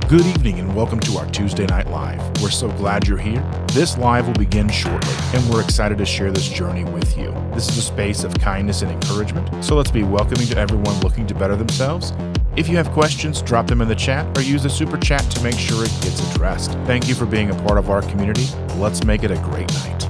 Good evening and welcome to our Tuesday Night Live. We're so glad you're here. This live will begin shortly, and we're excited to share this journey with you. This is a space of kindness and encouragement, so let's be welcoming to everyone looking to better themselves. If you have questions, drop them in the chat or use the super chat to make sure it gets addressed. Thank you for being a part of our community. Let's make it a great night.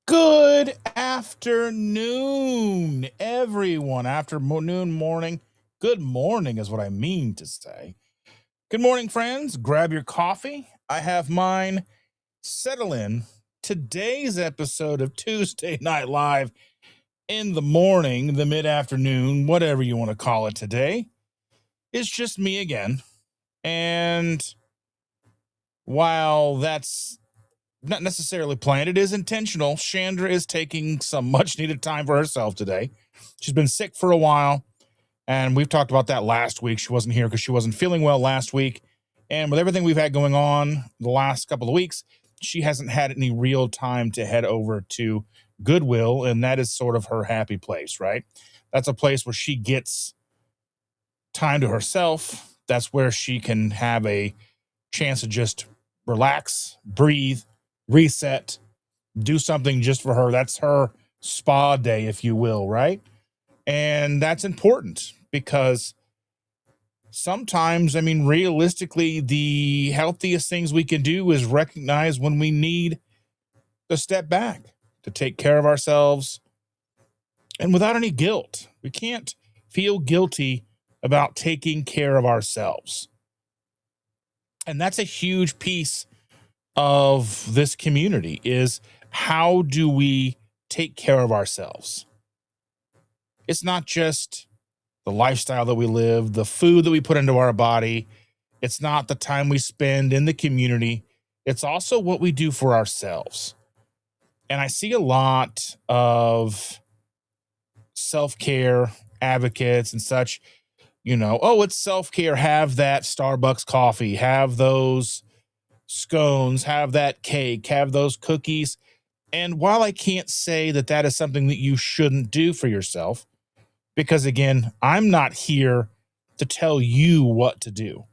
Good afternoon, everyone. Afternoon, morning. Good morning is what I mean to say. Good morning, friends. Grab your coffee. I have mine. Settle in. Today's episode of Tuesday Night Live in the morning, the mid-afternoon, whatever you want to call it today, is just me again. And while that's not necessarily planned, it is intentional. Chandra is taking some much needed time for herself today. She's been sick for a while, and we've talked about that last week. She wasn't here because she wasn't feeling well last week. And with everything we've had going on the last couple of weeks, she hasn't had any real time to head over to Goodwill, and that is sort of her happy place, right? That's a place where she gets time to herself. That's where she can have a chance to just relax, breathe, reset, do something just for her. That's her spa day, if you will, right? And that's important because sometimes, realistically, the healthiest things we can do is recognize when we need to step back, to take care of ourselves, and without any guilt. We can't feel guilty about taking care of ourselves. And that's a huge piece of this community, is how do we take care of ourselves? It's not just the lifestyle that we live, the food that we put into our body. It's not the time we spend in the community. It's also what we do for ourselves. And I see a lot of self-care advocates and such, it's self-care. Have that Starbucks coffee, have those scones, have that cake, have those cookies. And while I can't say that that is something that you shouldn't do for yourself, because again, I'm not here to tell you what to do.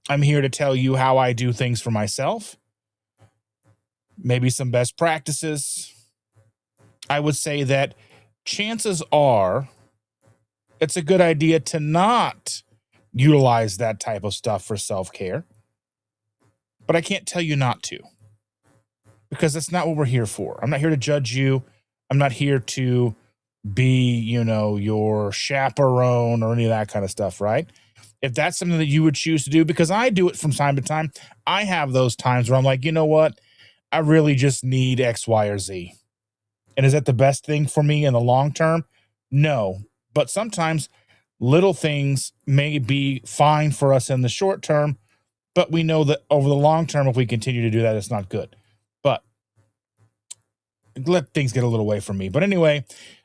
I'm here to tell you how I do things for myself, maybe some best practices. I would say that chances are it's a good idea to not utilize that type of stuff for self-care. But I can't tell you not to, because that's not what we're here for. I'm not here to judge you. I'm not here to be, your chaperone or any of that kind of stuff, right? If that's something that you would choose to do, because I do it from time to time, I have those times where I'm like, you know what? I really just need X, Y, or Z. And is that the best thing for me in the long term? No. But sometimes little things may be fine for us in the short term, but we know that over the long term, if we continue to do that, it's not good. But let things get a little away from me. But anyway,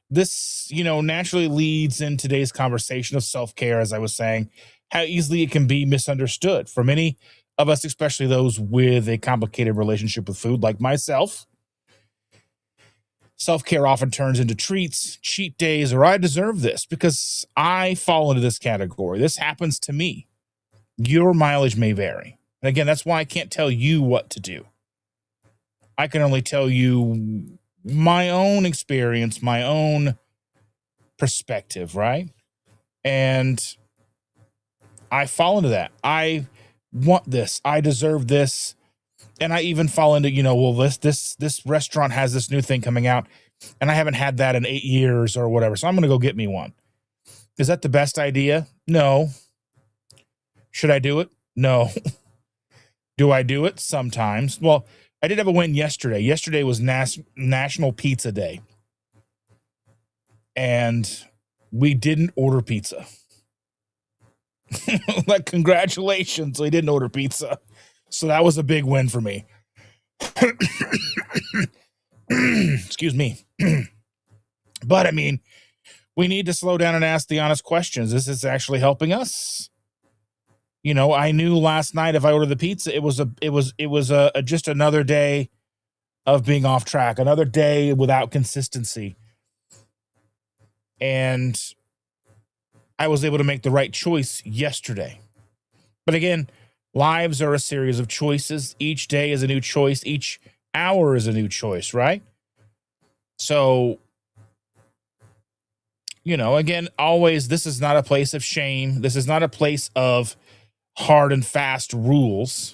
this, naturally leads in today's conversation of self-care, as I was saying, how easily it can be misunderstood for many of us, especially those with a complicated relationship with food, like myself. Self-care often turns into treats, cheat days, or I deserve this, because I fall into this category. This happens to me. Your mileage may vary. And again, that's why I can't tell you what to do. I can only tell you my own experience, my own perspective, right? And I fall into that. I want this. I deserve this. And I even fall into, this restaurant has this new thing coming out, and I haven't had that in 8 years or whatever. So I'm going to go get me one. Is that the best idea? No. Should I do it? No. Do I do it? Sometimes. Well, I did have a win yesterday. Yesterday was National Pizza Day. And we didn't order pizza. Like, congratulations, we didn't order pizza. So that was a big win for me. Excuse me. But I mean, we need to slow down and ask the honest questions. This is actually helping us. You know, I knew last night if I ordered the pizza, it was just another day of being off track, another day without consistency. And I was able to make the right choice yesterday. But again, lives are a series of choices. Each day is a new choice. Each hour is a new choice, right? So, you know, again, always, this is not a place of shame. This is not a place of hard and fast rules,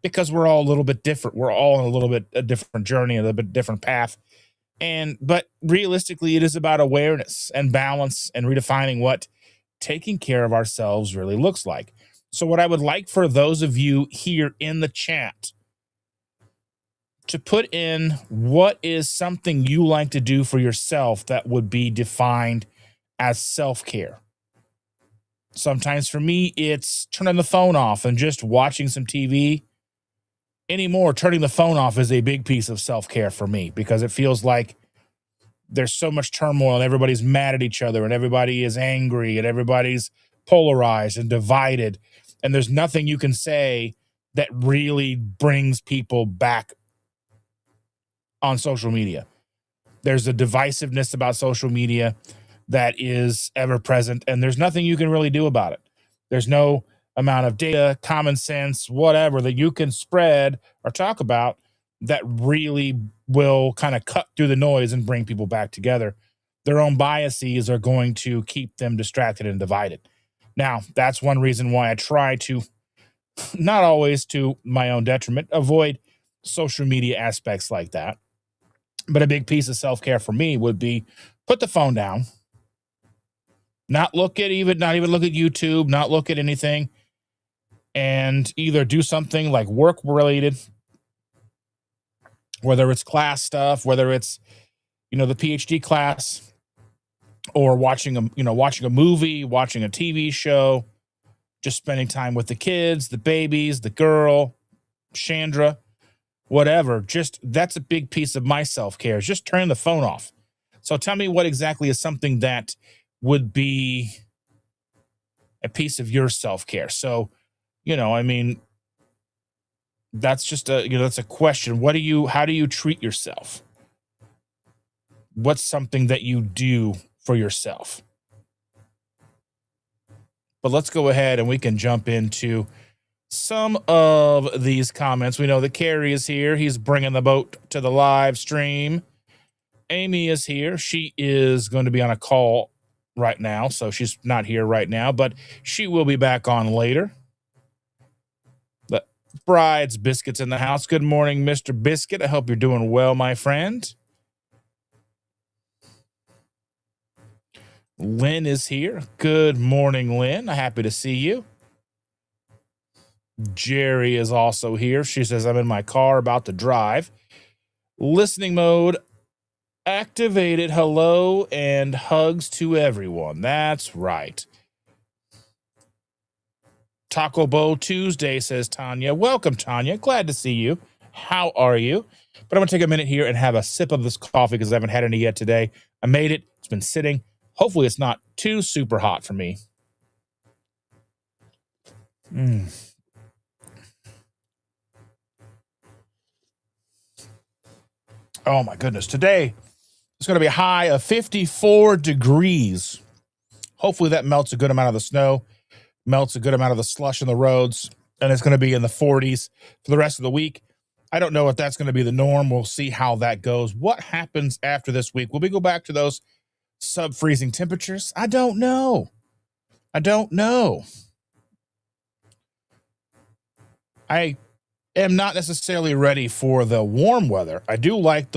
because we're all a little bit different. We're all on a little bit a different journey, a little bit different path. But realistically, it is about awareness and balance and redefining what taking care of ourselves really looks like. So, what I would like for those of you here in the chat to put in, what is something you like to do for yourself that would be defined as self-care? Sometimes for me, it's turning the phone off and just watching some TV. Anymore, turning the phone off is a big piece of self-care for me, because it feels like there's so much turmoil and everybody's mad at each other and everybody is angry and everybody's polarized and divided. And there's nothing you can say that really brings people back on social media. There's a divisiveness about social media that is ever present, and there's nothing you can really do about it. There's no amount of data, common sense, whatever that you can spread or talk about that really will kind of cut through the noise and bring people back together. Their own biases are going to keep them distracted and divided. Now, that's one reason why I try to, not always to my own detriment, avoid social media aspects like that. But a big piece of self-care for me would be put the phone down, not even look at YouTube, not look at anything, and either do something like work related, whether it's class stuff, whether it's, the PhD class, or watching a movie, watching a TV show, just spending time with the kids, the babies, the girl, Chandra, whatever. Just, that's a big piece of my self-care, is just turning the phone off. So tell me what exactly is something that would be a piece of your self-care. So, that's just that's a question. How do you treat yourself? What's something that you do for yourself? But let's go ahead and we can jump into some of these comments. We know that Carrie is here. He's bringing the boat to the live stream. Amy is here. She is going to be on a call right now, so she's not here right now, but she will be back on later. The Bride's Biscuit's in the house. Good morning, Mr. Biscuit. I hope you're doing well, my friend. Lynn is here. Good morning, Lynn. Happy to see you. Jerry is also here. She says, I'm in my car about to drive. Listening mode activated. Hello and hugs to everyone. That's right. Taco Bowl Tuesday, says Tanya. Welcome, Tanya. Glad to see you. How are you? But I'm going to take a minute here and have a sip of this coffee because I haven't had any yet today. I made it. It's been sitting. Hopefully it's not too super hot for me. Oh, my goodness. Today, it's going to be a high of 54 degrees. Hopefully that melts a good amount of the snow, melts a good amount of the slush in the roads, and it's going to be in the 40s for the rest of the week. I don't know if that's going to be the norm. We'll see how that goes. What happens after this week? Will we go back to those sub-freezing temperatures? I don't know. I am not necessarily ready for the warm weather. I do like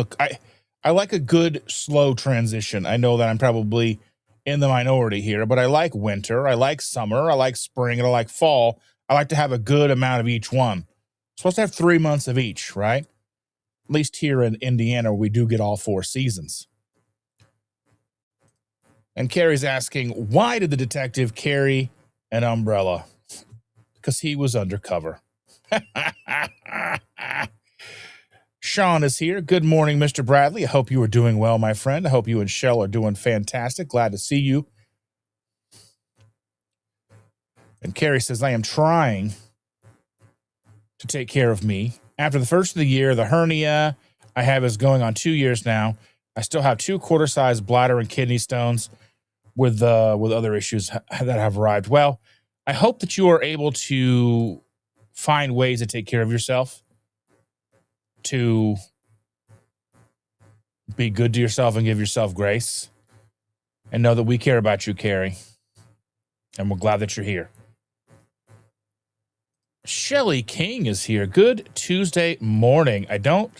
I like a good slow transition. I know that I'm probably in the minority here, but I like winter, I like summer, I like spring, and I like fall. I like to have a good amount of each one. Supposed to have 3 months of each, right? At least here in Indiana, we do get all 4 seasons. And Carrie's asking, why did the detective carry an umbrella? Because he was undercover. Sean is here. Good morning, Mr. Bradley. I hope you are doing well, my friend. I hope you and Shell are doing fantastic. Glad to see you. And Carrie says, I am trying to take care of me. After the first of the year, the hernia I have is going on 2 years now. I still have 2 quarter-sized bladder and kidney stones with other issues that have arrived. Well, I hope that you are able to find ways to take care of yourself, to be good to yourself and give yourself grace, and know that we care about you, Carrie, and we're glad that you're here. Shelly King is here. Good Tuesday morning. Didn't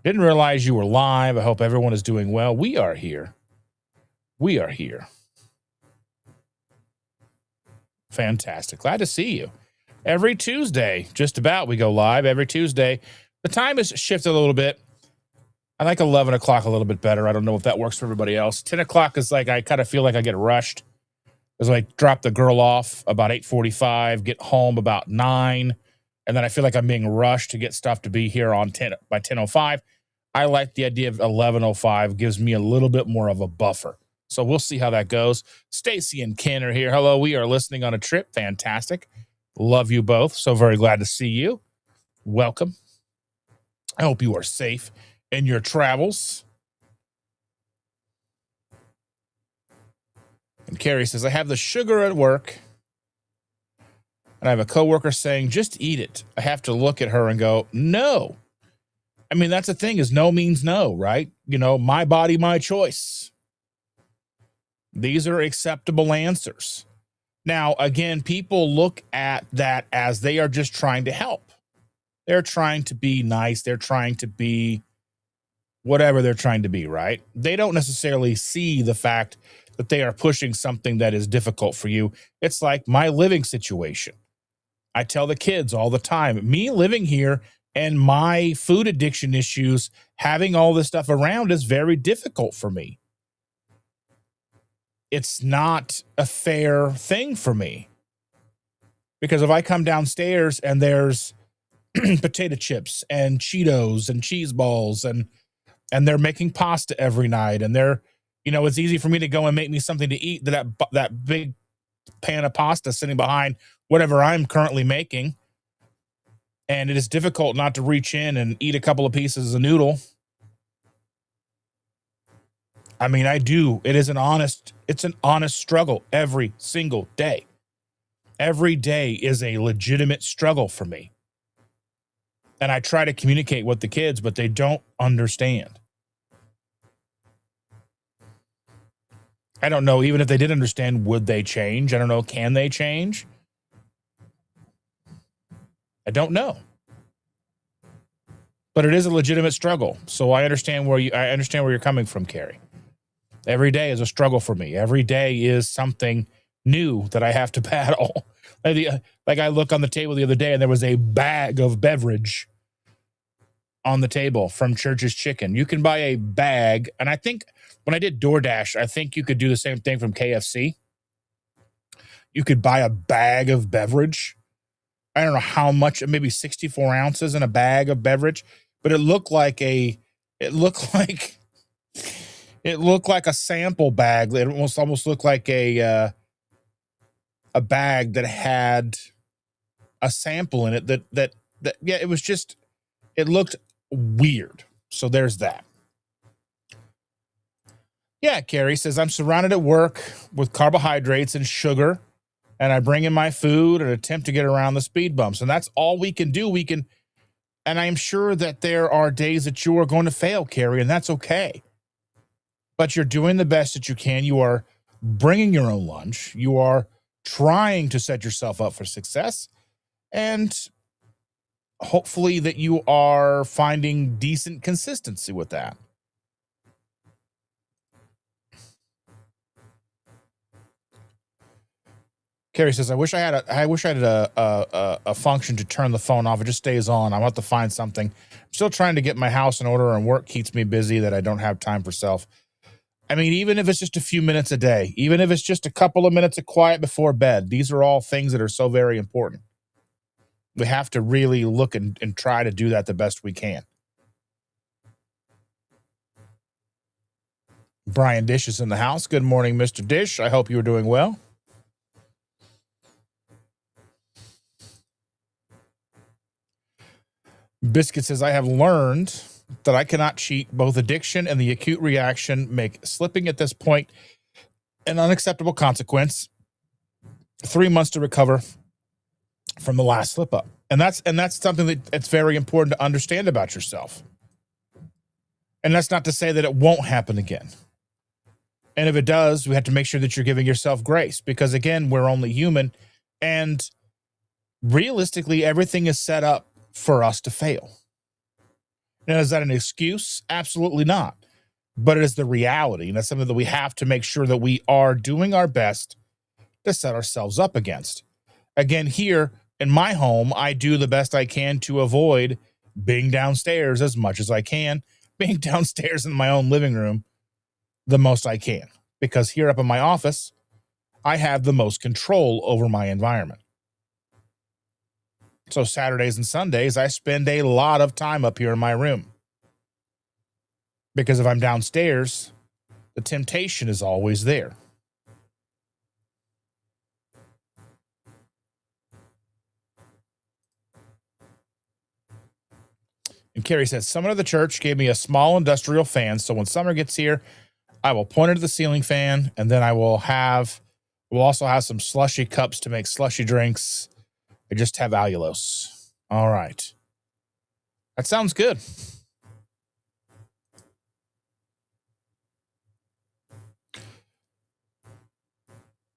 realize you were live. I hope everyone is doing well. We are here. Fantastic. Glad to see you. Every Tuesday, just about, we go live every Tuesday. The time has shifted a little bit. I like 11 o'clock a little bit better. I don't know if that works for everybody else. 10 o'clock is like, I kind of feel like I get rushed. Because I drop the girl off about 8:45, get home about 9, and then I feel like I'm being rushed to get stuff to be here on 10 by 10:05. I like the idea of 11:05, gives me a little bit more of a buffer. So we'll see how that goes. Stacy and Ken are here. Hello, we are listening on a trip. Fantastic. Love you both. So very glad to see you. Welcome. I hope you are safe in your travels. And Carrie says, I have the sugar at work. And I have a coworker saying, just eat it. I have to look at her and go, no. I mean, that's the thing, is no means no, right? You know, my body, my choice. These are acceptable answers. Now, again, people look at that as they are just trying to help. They're trying to be nice. They're trying to be whatever they're trying to be, right? They don't necessarily see the fact that they are pushing something that is difficult for you. It's like my living situation. I tell the kids all the time, me living here and my food addiction issues, having all this stuff around is very difficult for me. It's not a fair thing for me. Because if I come downstairs and there's potato chips and Cheetos and cheese balls and they're making pasta every night and they're, you know, it's easy for me to go and make me something to eat, that big pan of pasta sitting behind whatever I'm currently making. And it is difficult not to reach in and eat a couple of pieces of noodle. I mean, I do. It's an honest struggle every single day. Every day is a legitimate struggle for me. And I try to communicate with the kids, but they don't understand. I don't know, even if they did understand, would they change? I don't know, can they change? I don't know. But it is a legitimate struggle. So I understand where you're coming from, Carrie. Every day is a struggle for me. Every day is something new that I have to battle. Like I look on the table the other day and there was a bag of beverage on the table from Church's Chicken. You can buy a bag, and I think when I did DoorDash, I think you could do the same thing from KFC. You could buy a bag of beverage. I don't know how much, maybe 64 ounces in a bag of beverage, but it looked like a sample bag. It almost looked like a bag that had a sample in it that yeah, it looked weird. So there's that. Yeah, Carrie says, I'm surrounded at work with carbohydrates and sugar, and I bring in my food and attempt to get around the speed bumps. And that's all we can do. And I'm sure that there are days that you are going to fail, Carrie, and that's okay. But you're doing the best that you can. You are bringing your own lunch. You are trying to set yourself up for success. And hopefully that you are finding decent consistency with that. Carrie says, I wish I had a function to turn the phone off. It just stays on. I want to find something. I'm still trying to get my house in order, and work keeps me busy that I don't have time for self. I mean, even if it's just a few minutes a day, even if it's just a couple of minutes of quiet before bed, these are all things that are so very important. We have to really look and try to do that the best we can. Brian Dish is in the house. Good morning, Mr. Dish. I hope you are doing well. Biscuit says, I have learned that I cannot cheat. Both addiction and the acute reaction make slipping at this point an unacceptable consequence. 3 months to recover from the last slip up. And that's something that it's very important to understand about yourself. And that's not to say that it won't happen again. And if it does, we have to make sure that you're giving yourself grace, because again, we're only human, and realistically, everything is set up for us to fail. Now, is that an excuse? Absolutely not. But it is the reality. And that's something that we have to make sure that we are doing our best to set ourselves up against. Again, here in my home, I do the best I can to avoid being downstairs as much as I can, being downstairs in my own living room the most I can, because here up in my office, I have the most control over my environment. So Saturdays and Sundays, I spend a lot of time up here in my room, because if I'm downstairs, the temptation is always there. And Carrie says, someone at the church gave me a small industrial fan, so when summer gets here, I will point it to the ceiling fan, and then we'll also have some slushy cups to make slushy drinks. I just have allulose. All right. That sounds good.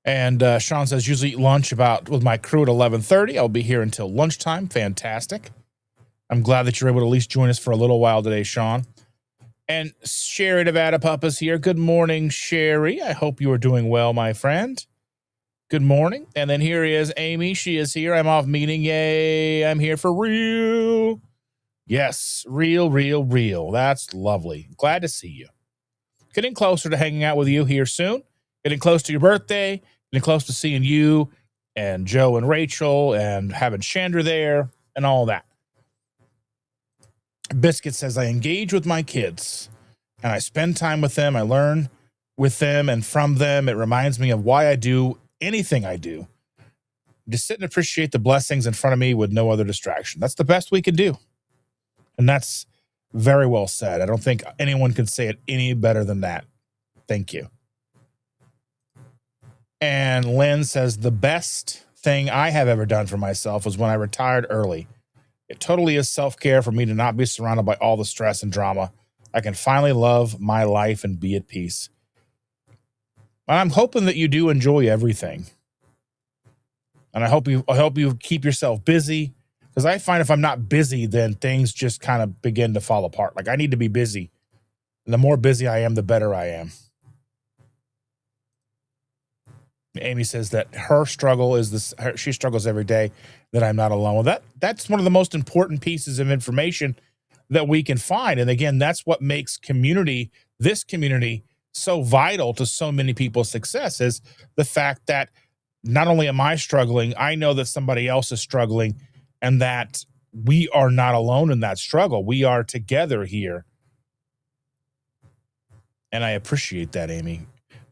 And Sean says, usually eat lunch with my crew at 11:30. I'll be here until lunchtime. Fantastic. I'm glad that you're able to at least join us for a little while today, Sean. And Sherry Nevada Papa's here. Good morning, Sherry. I hope you are doing well, my friend. Good morning. And then here is Amy. She is here. I'm off meeting. Yay. I'm here for real. Yes, real, real, real. That's lovely. Glad to see you. Getting closer to hanging out with you here soon. Getting close to your birthday. Getting close to seeing you and Joe and Rachel and having Chandra there and all that. Biscuit says, I engage with my kids and I spend time with them. I learn with them and from them. It reminds me of why I do anything I do. Just sit and appreciate the blessings in front of me with no other distraction. That's the best we can do. And that's very well said. I don't think anyone can say it any better than that. Thank you. And Lynn says, the best thing I have ever done for myself was when I retired early. It totally is self-care for me to not be surrounded by all the stress and drama. I can finally love my life and be at peace. And I'm hoping that you do enjoy everything. And I hope you keep yourself busy, because I find if I'm not busy, then things just kind of begin to fall apart. Like, I need to be busy. And the more busy I am, the better I am. Amy says that her struggle is this. She struggles every day, that I'm not alone. Well, that's one of the most important pieces of information that we can find. And again, that's what makes this community, so vital to so many people's success, is the fact that not only am I struggling, I know that somebody else is struggling, and that we are not alone in that struggle. We are together here. And I appreciate that, Amy.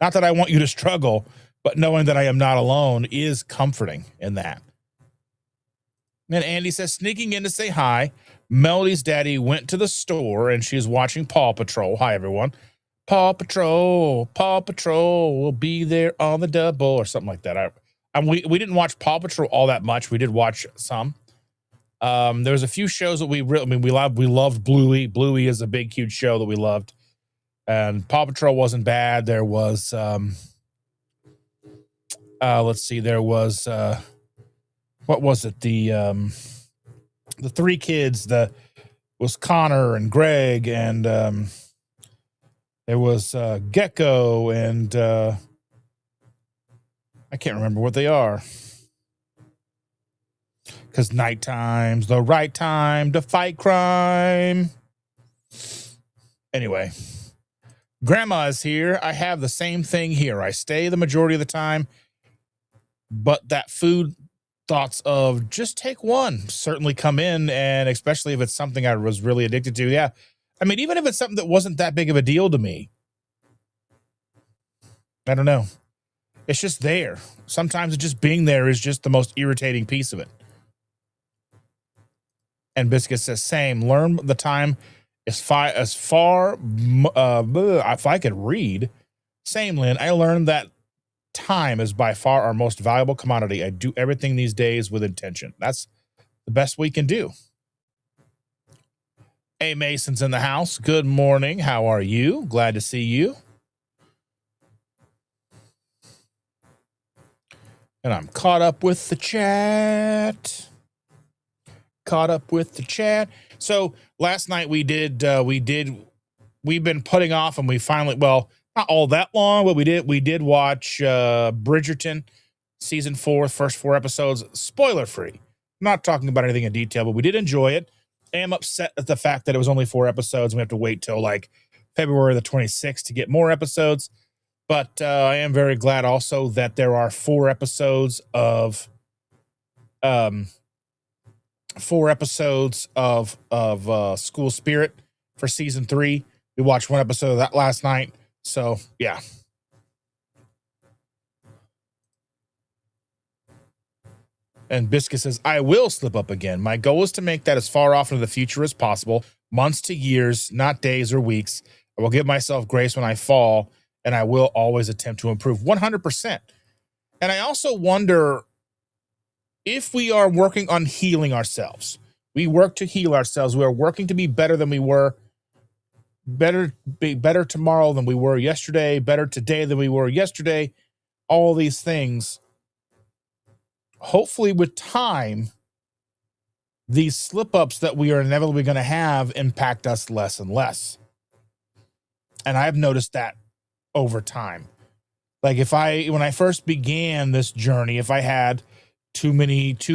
Not that I want you to struggle, but knowing that I am not alone is comforting in that. And Andy says, sneaking in to say hi. Melody's daddy went to the store and she's watching Paw Patrol. Hi, everyone. Paw Patrol will be there on the double, or something like that. We didn't watch Paw Patrol all that much. We did watch some. There was a few shows that we loved Bluey. Bluey is a big, huge show that we loved. And Paw Patrol wasn't bad. There was, let's see, there was, what was it? The three kids, was Connor and Greg, and there was Gecko, and I can't remember what they are. Because nighttime's the right time to fight crime. Anyway, Grandma is here. I have the same thing here. I stay the majority of the time, but that food thoughts of just take one certainly come in, and especially if it's something I was really addicted to. Yeah. I mean, even if it's something that wasn't that big of a deal to me, I don't know. It's just there. Sometimes it just being there is just the most irritating piece of it. And Biscuit says, same. Learn the time if I could read. Same, Lynn. I learned that time is by far our most valuable commodity. I do everything these days with intention. That's the best we can do. A Mason's in the house. Good morning. How are you? Glad to see you. And I'm caught up with the chat. So last night we've been putting off, and we finally, well, not all that long, but we did watch Bridgerton season 4, first 4 episodes, spoiler free. Not talking about anything in detail, but we did enjoy it. I am upset at the fact that it was only 4 episodes and we have to wait till like February the 26th to get more episodes. But I am very glad also that there are 4 episodes of School Spirit for season 3. We watched 1 episode of that last night. So yeah. And Biscuit says, I will slip up again. My goal is to make that as far off into the future as possible, months to years, not days or weeks. I will give myself grace when I fall, and I will always attempt to improve 100%. And I also wonder if we are working on healing ourselves. We work to heal ourselves. We are working to be better than we were, be better tomorrow than we were yesterday, better today than we were yesterday, all these things. Hopefully with time, these slip-ups that we are inevitably going to have impact us less and less. And I've noticed that over time. Like when I first began this journey, if I had too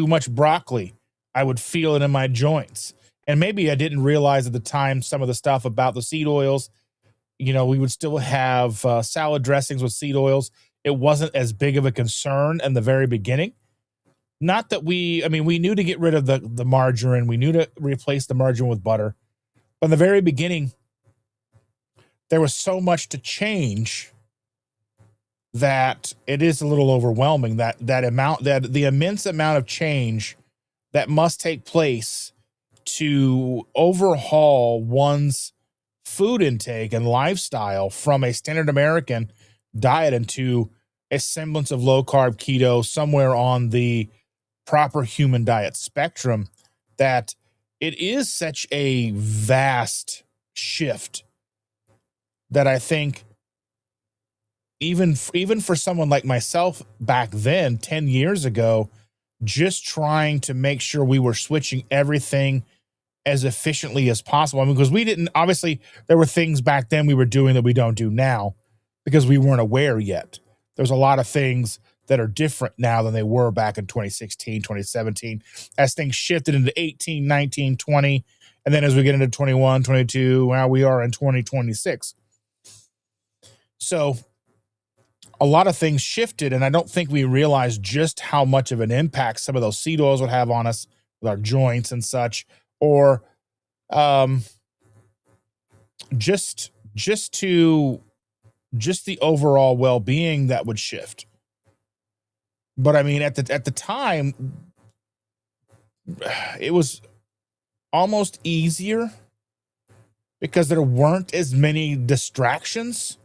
much broccoli, I would feel it in my joints. And maybe I didn't realize at the time some of the stuff about the seed oils. We would still have salad dressings with seed oils. It wasn't as big of a concern in the very beginning. Not that we knew to get rid of the margarine. We knew to replace the margarine with butter. But in the very beginning, there was so much to change that it is a little overwhelming, that the immense amount of change that must take place to overhaul one's food intake and lifestyle from a standard American diet into a semblance of low carb keto, somewhere on the proper human diet spectrum, that it is such a vast shift that I think even for someone like myself back then, 10 years ago, just trying to make sure we were switching everything as efficiently as possible. Because we didn't, obviously there were things back then we were doing that we don't do now because we weren't aware yet. There's a lot of things that are different now than they were back in 2016, 2017, as things shifted into 18, 19, 20. And then as we get into 21, 22, now we are in 2026. So a lot of things shifted, and I don't think we realized just how much of an impact some of those seed oils would have on us with our joints and such, or just the overall well-being that would shift. But I mean, at the time, it was almost easier because there weren't as many distractions.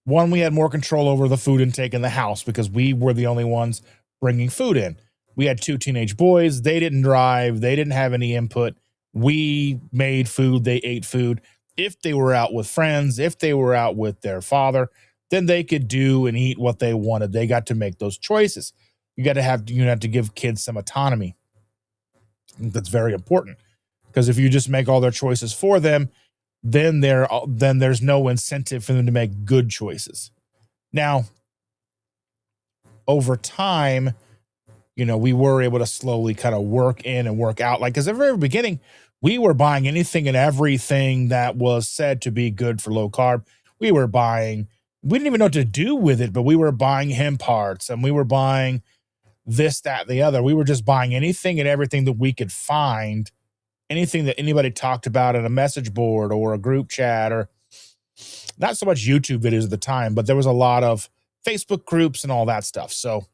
One, we had more control over the food intake in the house because we were the only ones bringing food in. We had 2 teenage boys. They didn't drive. They didn't have any input. We made food. They ate food. If they were out with friends, if they were out with their father, then they could do and eat what they wanted. They got to make those choices. You have to give kids some autonomy. That's very important, because if you just make all their choices for them, then there's no incentive for them to make good choices. Now, over time, we were able to slowly kind of work in and work out. Like, because at the very beginning, we were buying anything and everything that was said to be good for low carb. We didn't even know what to do with it, but we were buying hemp parts and we were buying this, that, and the other. We were just buying anything and everything that we could find, anything that anybody talked about in a message board or a group chat, or not so much YouTube videos at the time, but there was a lot of Facebook groups and all that stuff. So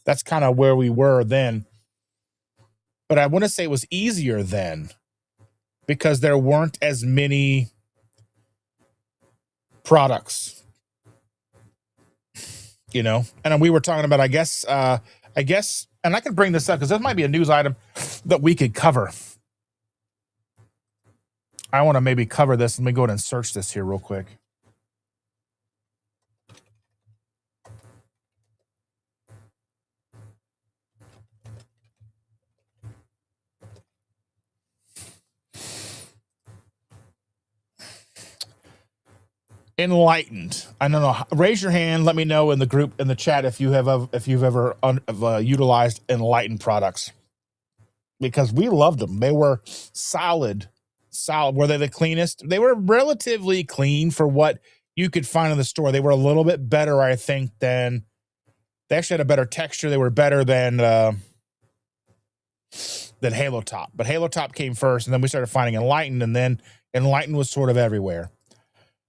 that's kind of where we were then. But I want to say it was easier then because there weren't as many products, And we were talking about, I guess, and I can bring this up because this might be a news item that we could cover. I want to maybe cover this. Let me go ahead and search this here real quick. Enlightened. I don't know. Raise your hand. Let me know in the group, in the chat, if you've ever utilized Enlightened products, because we loved them. They were solid. Were they the cleanest? They were relatively clean for what you could find in the store. They were a little bit better, I think, than they actually had a better texture. They were better than Halo Top, but Halo Top came first, and then we started finding Enlightened, and then Enlightened was sort of everywhere.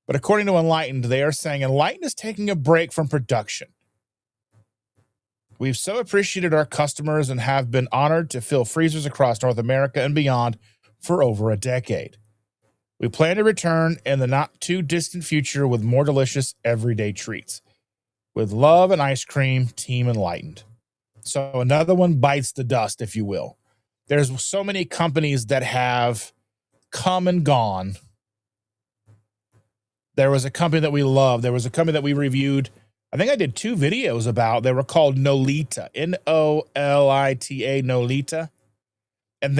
But according to Enlightened, they are saying Enlightened is taking a break from production. We've so appreciated our customers and have been honored to fill freezers across North America and beyond for over a decade. We plan to return in the not too distant future with more delicious everyday treats. With love and ice cream, Team Enlightened. So another one bites the dust, if you will. There's so many companies that have come and gone. There was a company that we loved. There was a company that we reviewed. I think I did 2 videos about. They were called Nolita, Nolita, Nolita, and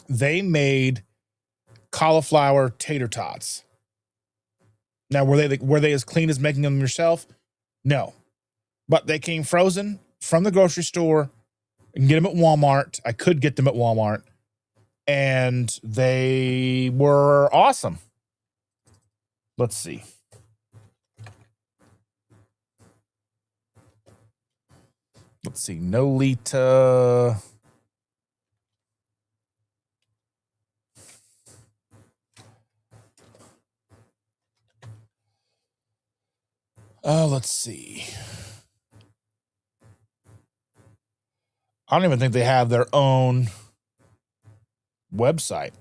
they made cauliflower tater tots. Now, were they as clean as making them yourself? No, but they came frozen from the grocery store. You can get them at Walmart. I could get them at Walmart, and they were awesome. Let's see. Nolita. Let's see. I don't even think they have their own website.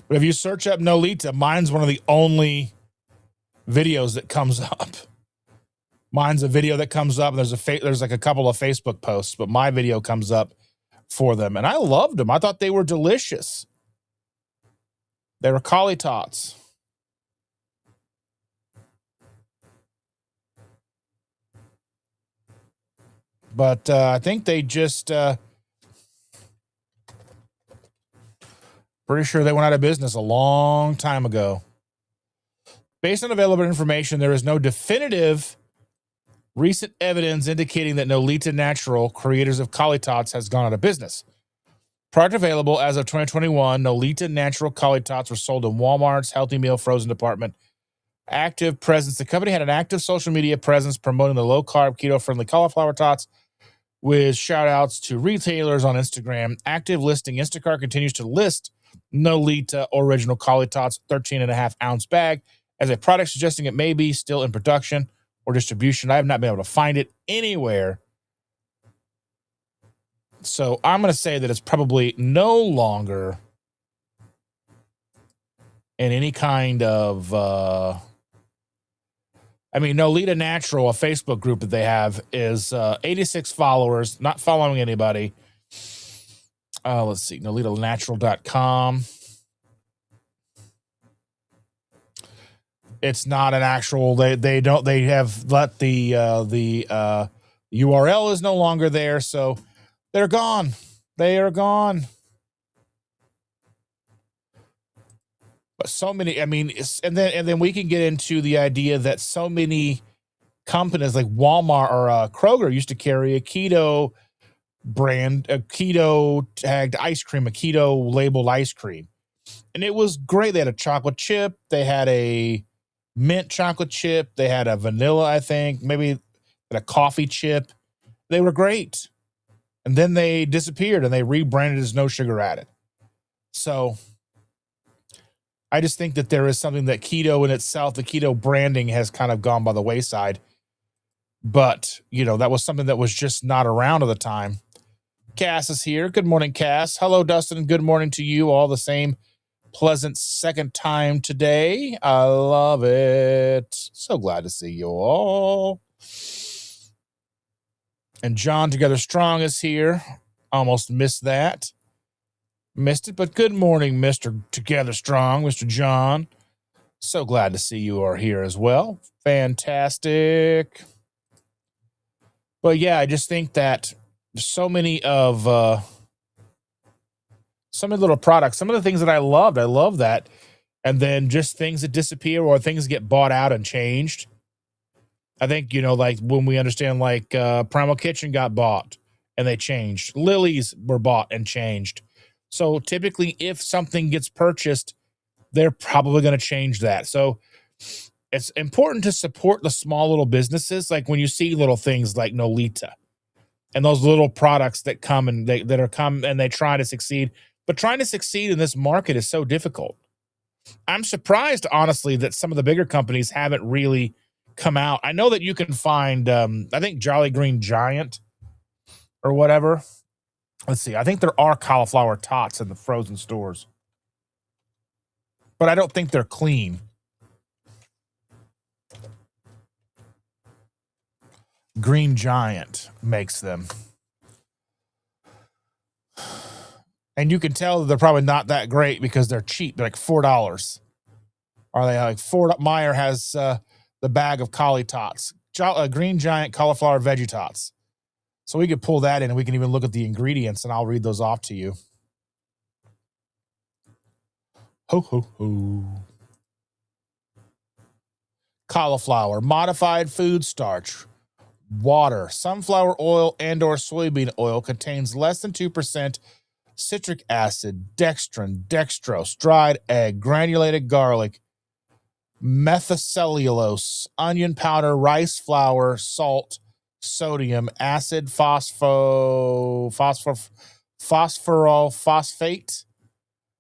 But if you search up Nolita, mine's one of the only videos that comes up. Mine's a video that comes up. There's like a couple of Facebook posts, but my video comes up for them. And I loved them. I thought they were delicious. They were collie tots. But I think they just... pretty sure they went out of business a long time ago. Based on available information, there is no definitive recent evidence indicating that Nolita Natural, creators of Collie Tots, has gone out of business. Product available as of 2021, Nolita Natural Collie Tots were sold in Walmart's Healthy Meal Frozen department. Active presence. The company had an active social media presence promoting the low-carb, keto-friendly cauliflower tots with shout-outs to retailers on Instagram. Active listing. Instacart continues to list Nolita Original Collie Tots 13.5-ounce bag as a product, suggesting it may be still in production or distribution. I have not been able to find it anywhere. So I'm going to say that it's probably no longer in any kind of... Nolita Natural, a Facebook group that they have, is 86 followers, not following anybody. Let's see, nolitanatural.com. It's not an actual, they have let the URL is no longer there, so they're gone. They are gone. But so many, I mean, and then we can get into the idea that so many companies like Walmart or Kroger used to carry a keto brand, a keto tagged ice cream, a keto labeled ice cream. And it was great. They had a chocolate chip, they had a mint chocolate chip, they had a vanilla, I think, maybe a coffee chip. They were great. And then they disappeared and they rebranded as no sugar added. So I just think that there is something that keto in itself, the keto branding has kind of gone by the wayside. But, that was something that was just not around at the time. Cass is here. Good morning, Cass. Hello, Dustin. Good morning to you. All the same. Pleasant second time today. I love it. So glad to see you all. And John Together Strong is here. Almost missed that. Missed it, but good morning, Mr. Together Strong, Mr. John. So glad to see you are here as well. Fantastic. But yeah, I just think that so many little products, some of the things that I love that. And then just things that disappear or things get bought out and changed. I think, like when we understand like Primal Kitchen got bought and they changed. Lily's were bought and changed. So typically if something gets purchased, they're probably going to change that. So it's important to support the small little businesses. Like when you see little things like Nolita and those little products that come and they try to succeed, but trying to succeed in this market is so difficult. I'm surprised, honestly, that some of the bigger companies haven't really come out. I know that you can find, I think Jolly Green Giant or whatever. Let's see. I think there are cauliflower tots in the frozen stores, but I don't think they're clean. Green Giant makes them. And you can tell that they're probably not that great because they're cheap. They're like $4. Are they like Fort Meyer has the bag of cauli tots, Green Giant cauliflower veggie tots. So we could pull that in and we can even look at the ingredients and I'll read those off to you. Ho, ho, ho. Cauliflower, modified food starch, water, sunflower oil and or soybean oil contains less than 2% citric acid, dextrin, dextrose, dried egg, granulated garlic, methacellulose, onion powder, rice flour, salt, sodium, acid, phosphorylphosphate,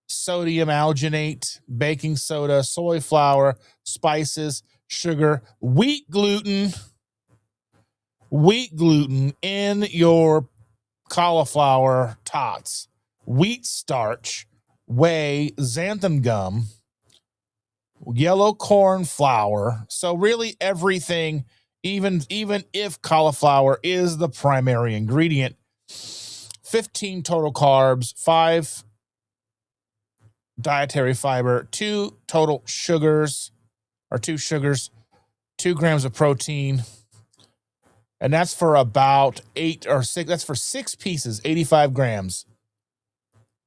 sodium alginate, baking soda, soy flour, spices, sugar, wheat gluten in your cauliflower tots, wheat starch, whey, xanthan gum, yellow corn flour. So really everything, even if cauliflower is the primary ingredient, 15 total carbs, 5 dietary fiber, 2 total sugars, 2 grams of protein. And that's for about 8 or 6. That's for 6 pieces, 85 grams.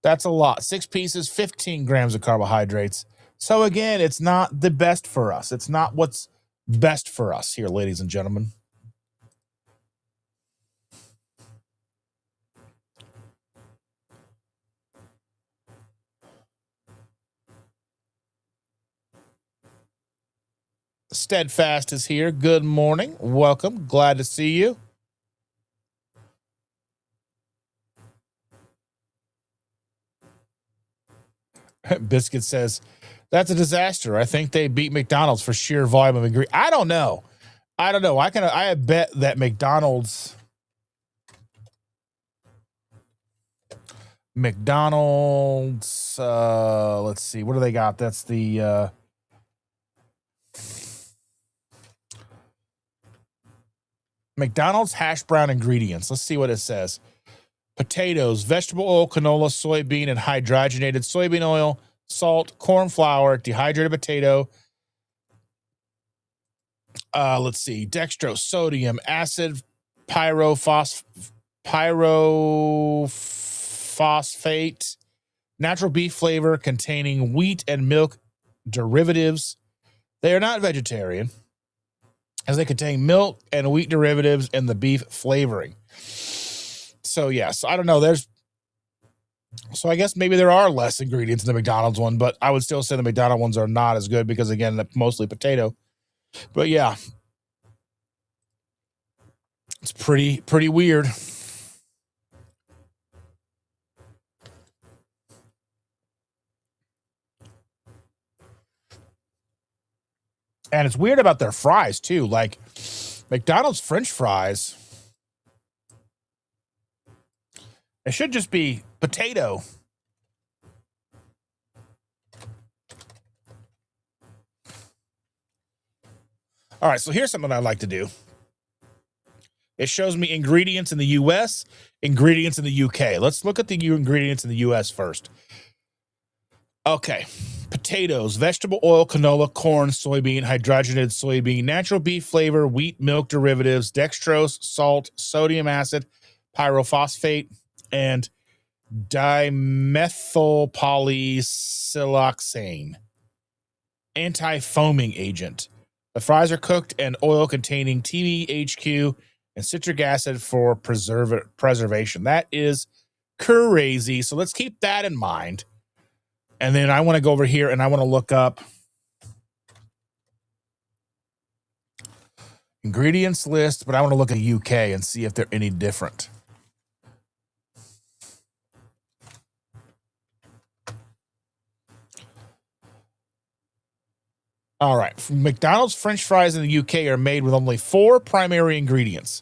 That's a lot. 6 pieces, 15 grams of carbohydrates. So again, it's not the best for us. It's not what's best for us here, ladies and gentlemen. Steadfast is here. Good morning. Welcome. Glad to see you. Biscuit says, that's a disaster. I think they beat McDonald's for sheer volume of ingredients. I don't know. I bet that McDonald's, let's see, what do they got? That's the McDonald's hash brown ingredients. Let's see what it says. Potatoes, vegetable oil, canola, soybean, and hydrogenated soybean oil, salt, corn flour, dehydrated potato. Let's see, dextrose, sodium, acid, pyrophosphate, natural beef flavor containing wheat and milk derivatives. They are not vegetarian, as they contain milk and wheat derivatives and the beef flavoring. So, yes, I don't know. So I guess maybe there are less ingredients in the McDonald's one, but I would still say the McDonald's ones are not as good because, again, they're mostly potato. But yeah, it's pretty weird. And it's weird about their fries too. Like McDonald's French fries, it should just be potato. All right, so here's something I like to do. It shows me ingredients in the US, ingredients in the UK. Let's look at the ingredients in the US first. Okay. Potatoes, vegetable oil, canola, corn, soybean, hydrogenated soybean, natural beef flavor, wheat, milk derivatives, dextrose, salt, sodium acid, pyrophosphate, and dimethylpolysiloxane. Anti-foaming agent. The fries are cooked in oil containing TBHQ and citric acid for preservation. That is crazy. So let's keep that in mind. And then I want to go over here and I want to look up ingredients list, but I want to look at the UK and see if they're any different. All right. McDonald's French fries in the UK are made with only 4 primary ingredients.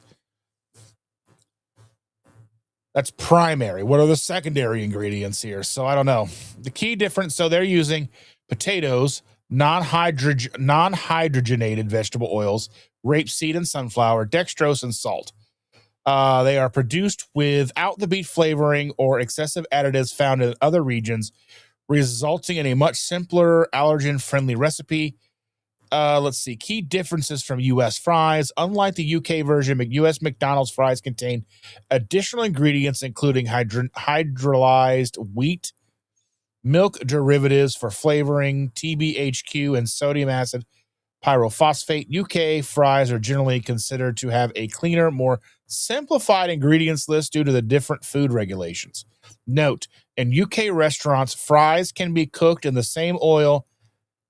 That's primary. What are the secondary ingredients here? So I don't know. The key difference, so they're using potatoes, non-hydrogenated vegetable oils, rapeseed and sunflower, dextrose, and salt. They are produced without the beef flavoring or excessive additives found in other regions, resulting in a much simpler, allergen-friendly recipe. Let's see. Key differences from U.S. fries. Unlike the UK version, U.S. McDonald's fries contain additional ingredients, including hydrolyzed wheat, milk derivatives for flavoring, TBHQ, and sodium acid pyrophosphate. UK fries are generally considered to have a cleaner, more simplified ingredients list due to the different food regulations. Note, in UK restaurants, fries can be cooked in the same oil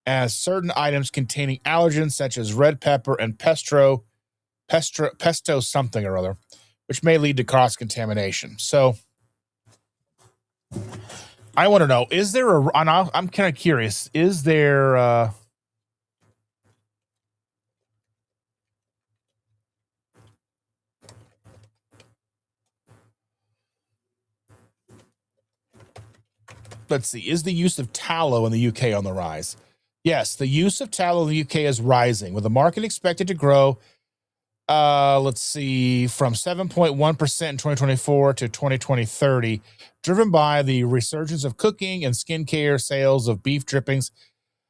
as certain items containing allergens such as red pepper and pesto something or other, which may lead to cross-contamination. So I want to know, is there I'm kind of curious, is there let's see, is the use of tallow in the UK on the rise? Yes, the use of tallow in the UK is rising, with the market expected to grow, let's see, from 7.1% in 2024 to 2030, driven by the resurgence of cooking and skincare. Sales of beef drippings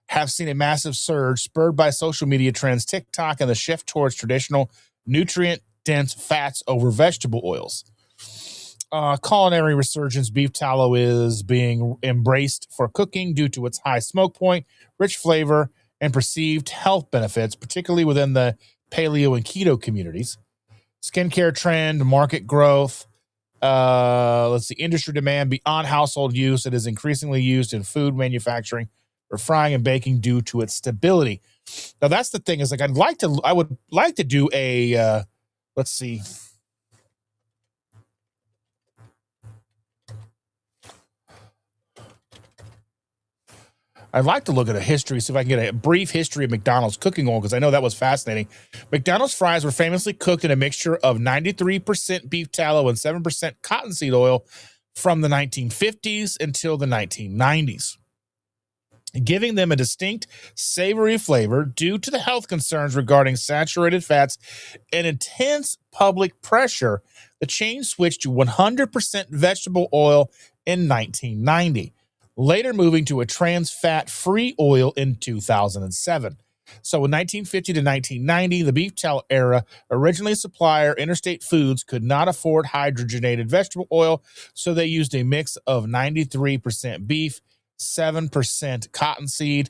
have seen a massive surge, spurred by social media trends, TikTok, and the shift towards traditional nutrient-dense fats over vegetable oils. Culinary resurgence, beef tallow is being embraced for cooking due to its high smoke point, rich flavor, and perceived health benefits, particularly within the paleo and keto communities. Skincare trend, market growth. Let's see, industry demand beyond household use. It is increasingly used in food manufacturing for frying and baking due to its stability. Now, that's the thing, is like I would like to do a let's see. I'd like to look at a history, see if I can get a brief history of McDonald's cooking oil, because I know that was fascinating. McDonald's fries were famously cooked in a mixture of 93% beef tallow and 7% cottonseed oil from the 1950s until the 1990s, giving them a distinct savory flavor. Due to the health concerns regarding saturated fats and intense public pressure, the chain switched to 100% vegetable oil in 1990, later moving to a trans fat-free oil in 2007. So in 1950 to 1990, the beef tallow era, originally supplier Interstate Foods could not afford hydrogenated vegetable oil, so they used a mix of 93% beef, 7% cottonseed,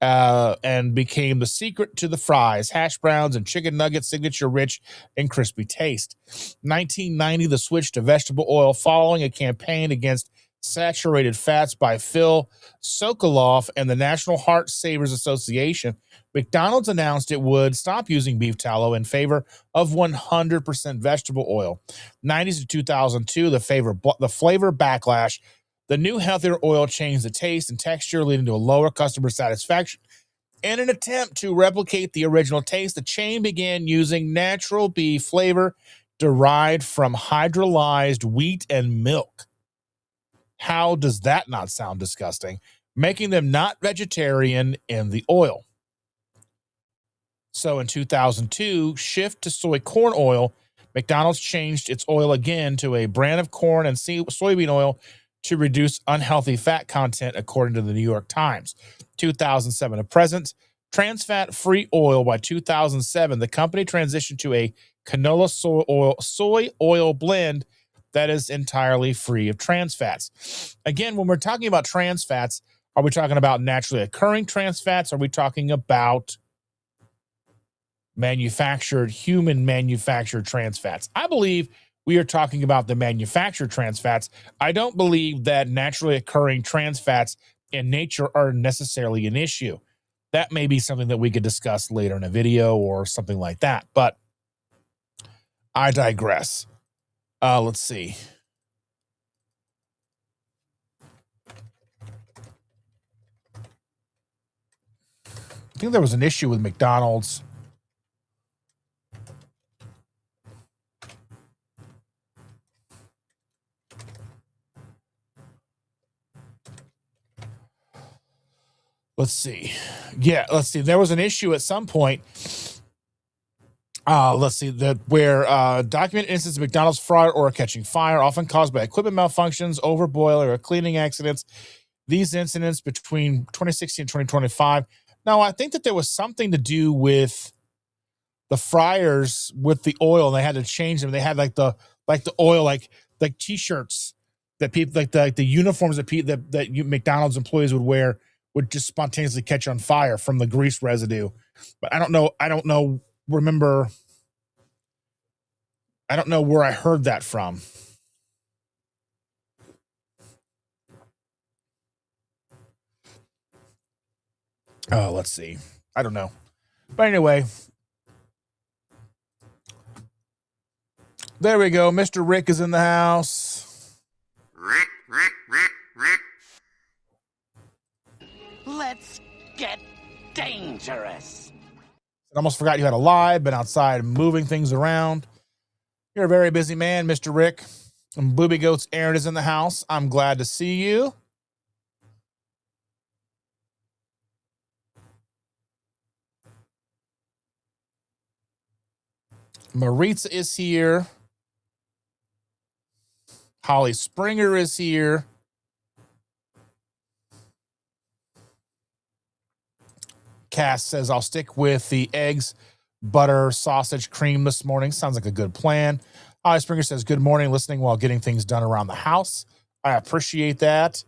and became the secret to the fries, hash browns, and chicken nuggets' signature rich and crispy taste. 1990, the switch to vegetable oil following a campaign against saturated fats by Phil Sokoloff and the National Heart Savers Association. McDonald's announced it would stop using beef tallow in favor of 100% vegetable oil. 90s to 2002, the flavor backlash. The new healthier oil changed the taste and texture, leading to a lower customer satisfaction. In an attempt to replicate the original taste, the chain began using natural beef flavor derived from hydrolyzed wheat and milk. How does that not sound disgusting? Making them not vegetarian in the oil. So in 2002, shift to soy corn oil. McDonald's changed its oil again to a brand of corn and soybean oil to reduce unhealthy fat content, according to the New York Times. 2007 to present, trans fat-free oil. By 2007, the company transitioned to a canola soy oil blend that is entirely free of trans fats. Again, when we're talking about trans fats, are we talking about naturally occurring trans fats? Are we talking about human manufactured trans fats? I believe we are talking about the manufactured trans fats. I don't believe that naturally occurring trans fats in nature are necessarily an issue. That may be something that we could discuss later in a video or something like that, but I digress. Let's see. I think there was an issue with McDonald's. Let's see. Yeah, let's see. There was an issue at some point. Let's see that where documented instances of McDonald's fraud or catching fire, often caused by equipment malfunctions, overboiling, or cleaning accidents. These incidents between 2016 and 2025. Now, I think that there was something to do with the fryers with the oil, and they had to change them. They had like the oil, like t-shirts that people like the uniforms that McDonald's employees would wear would just spontaneously catch on fire from the grease residue. But I don't know where I heard that from. Oh, let's see. I don't know. But anyway, there we go. Mr. Rick is in the house. Rick. Let's get dangerous. I almost forgot you had a live, been outside moving things around. You're a very busy man, Mr. Rick. And Booby Goats Aaron is in the house. I'm glad to see you. Maritza is here. Holly Springer is here. Cass says, I'll stick with the eggs, butter, sausage, cream this morning. Sounds like a good plan. Holly Springer says, good morning, listening while getting things done around the house. I appreciate that.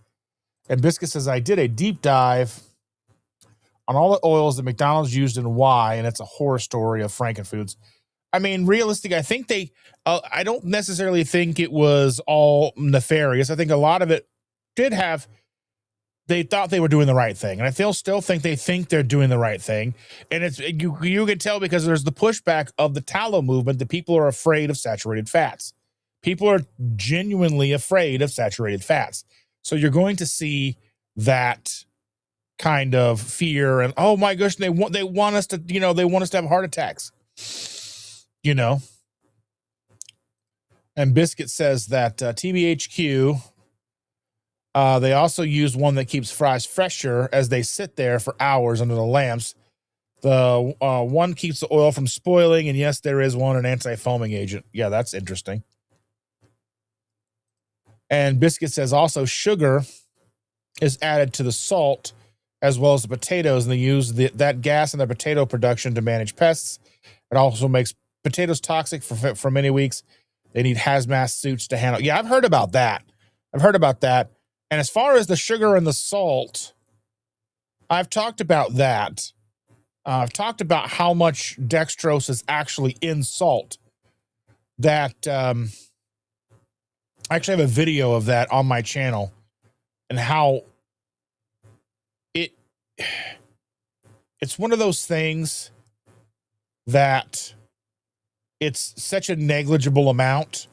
And Biscuit says, I did a deep dive on all the oils that McDonald's used and why, and it's a horror story of Frankenfoods. I mean, realistic, I think I don't necessarily think it was all nefarious. I think a lot of it they thought they were doing the right thing. And I still think they think they're doing the right thing. And it's you can tell because there's the pushback of the tallow movement that people are afraid of saturated fats. People are genuinely afraid of saturated fats. So you're going to see that kind of fear and, oh my gosh, they want us to, they want us to have heart attacks. And Biscuit says that TBHQ, they also use one that keeps fries fresher as they sit there for hours under the lamps. The one keeps the oil from spoiling, and yes, there is an anti-foaming agent. Yeah, that's interesting. And Biscuit says also sugar is added to the salt as well as the potatoes, and they use that gas in their potato production to manage pests. It also makes potatoes toxic for many weeks. They need hazmat suits to handle. Yeah, I've heard about that. And as far as the sugar and the salt, I've talked about that. I've talked about how much dextrose is actually in salt. That I actually have a video of that on my channel, and how it it's one of those things that it's such a negligible amount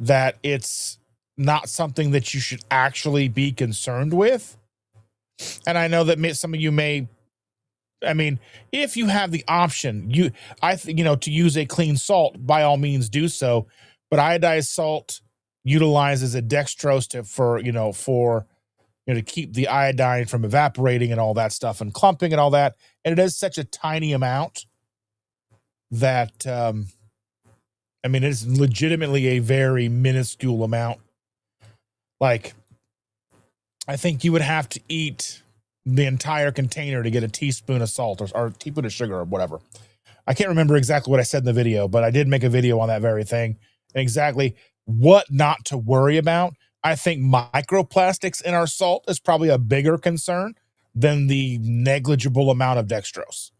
that it's not something that you should actually be concerned with. And I know that some of you may, I mean, if you have the option, to use a clean salt, by all means do so. But iodized salt utilizes a dextrose to keep the iodine from evaporating and all that stuff and clumping and all that. And it is such a tiny amount that it's legitimately a very minuscule amount. Like, I think you would have to eat the entire container to get a teaspoon of salt or a teaspoon of sugar or whatever. I can't remember exactly what I said in the video, but I did make a video on that very thing and exactly what not to worry about. I think microplastics in our salt is probably a bigger concern than the negligible amount of dextrose.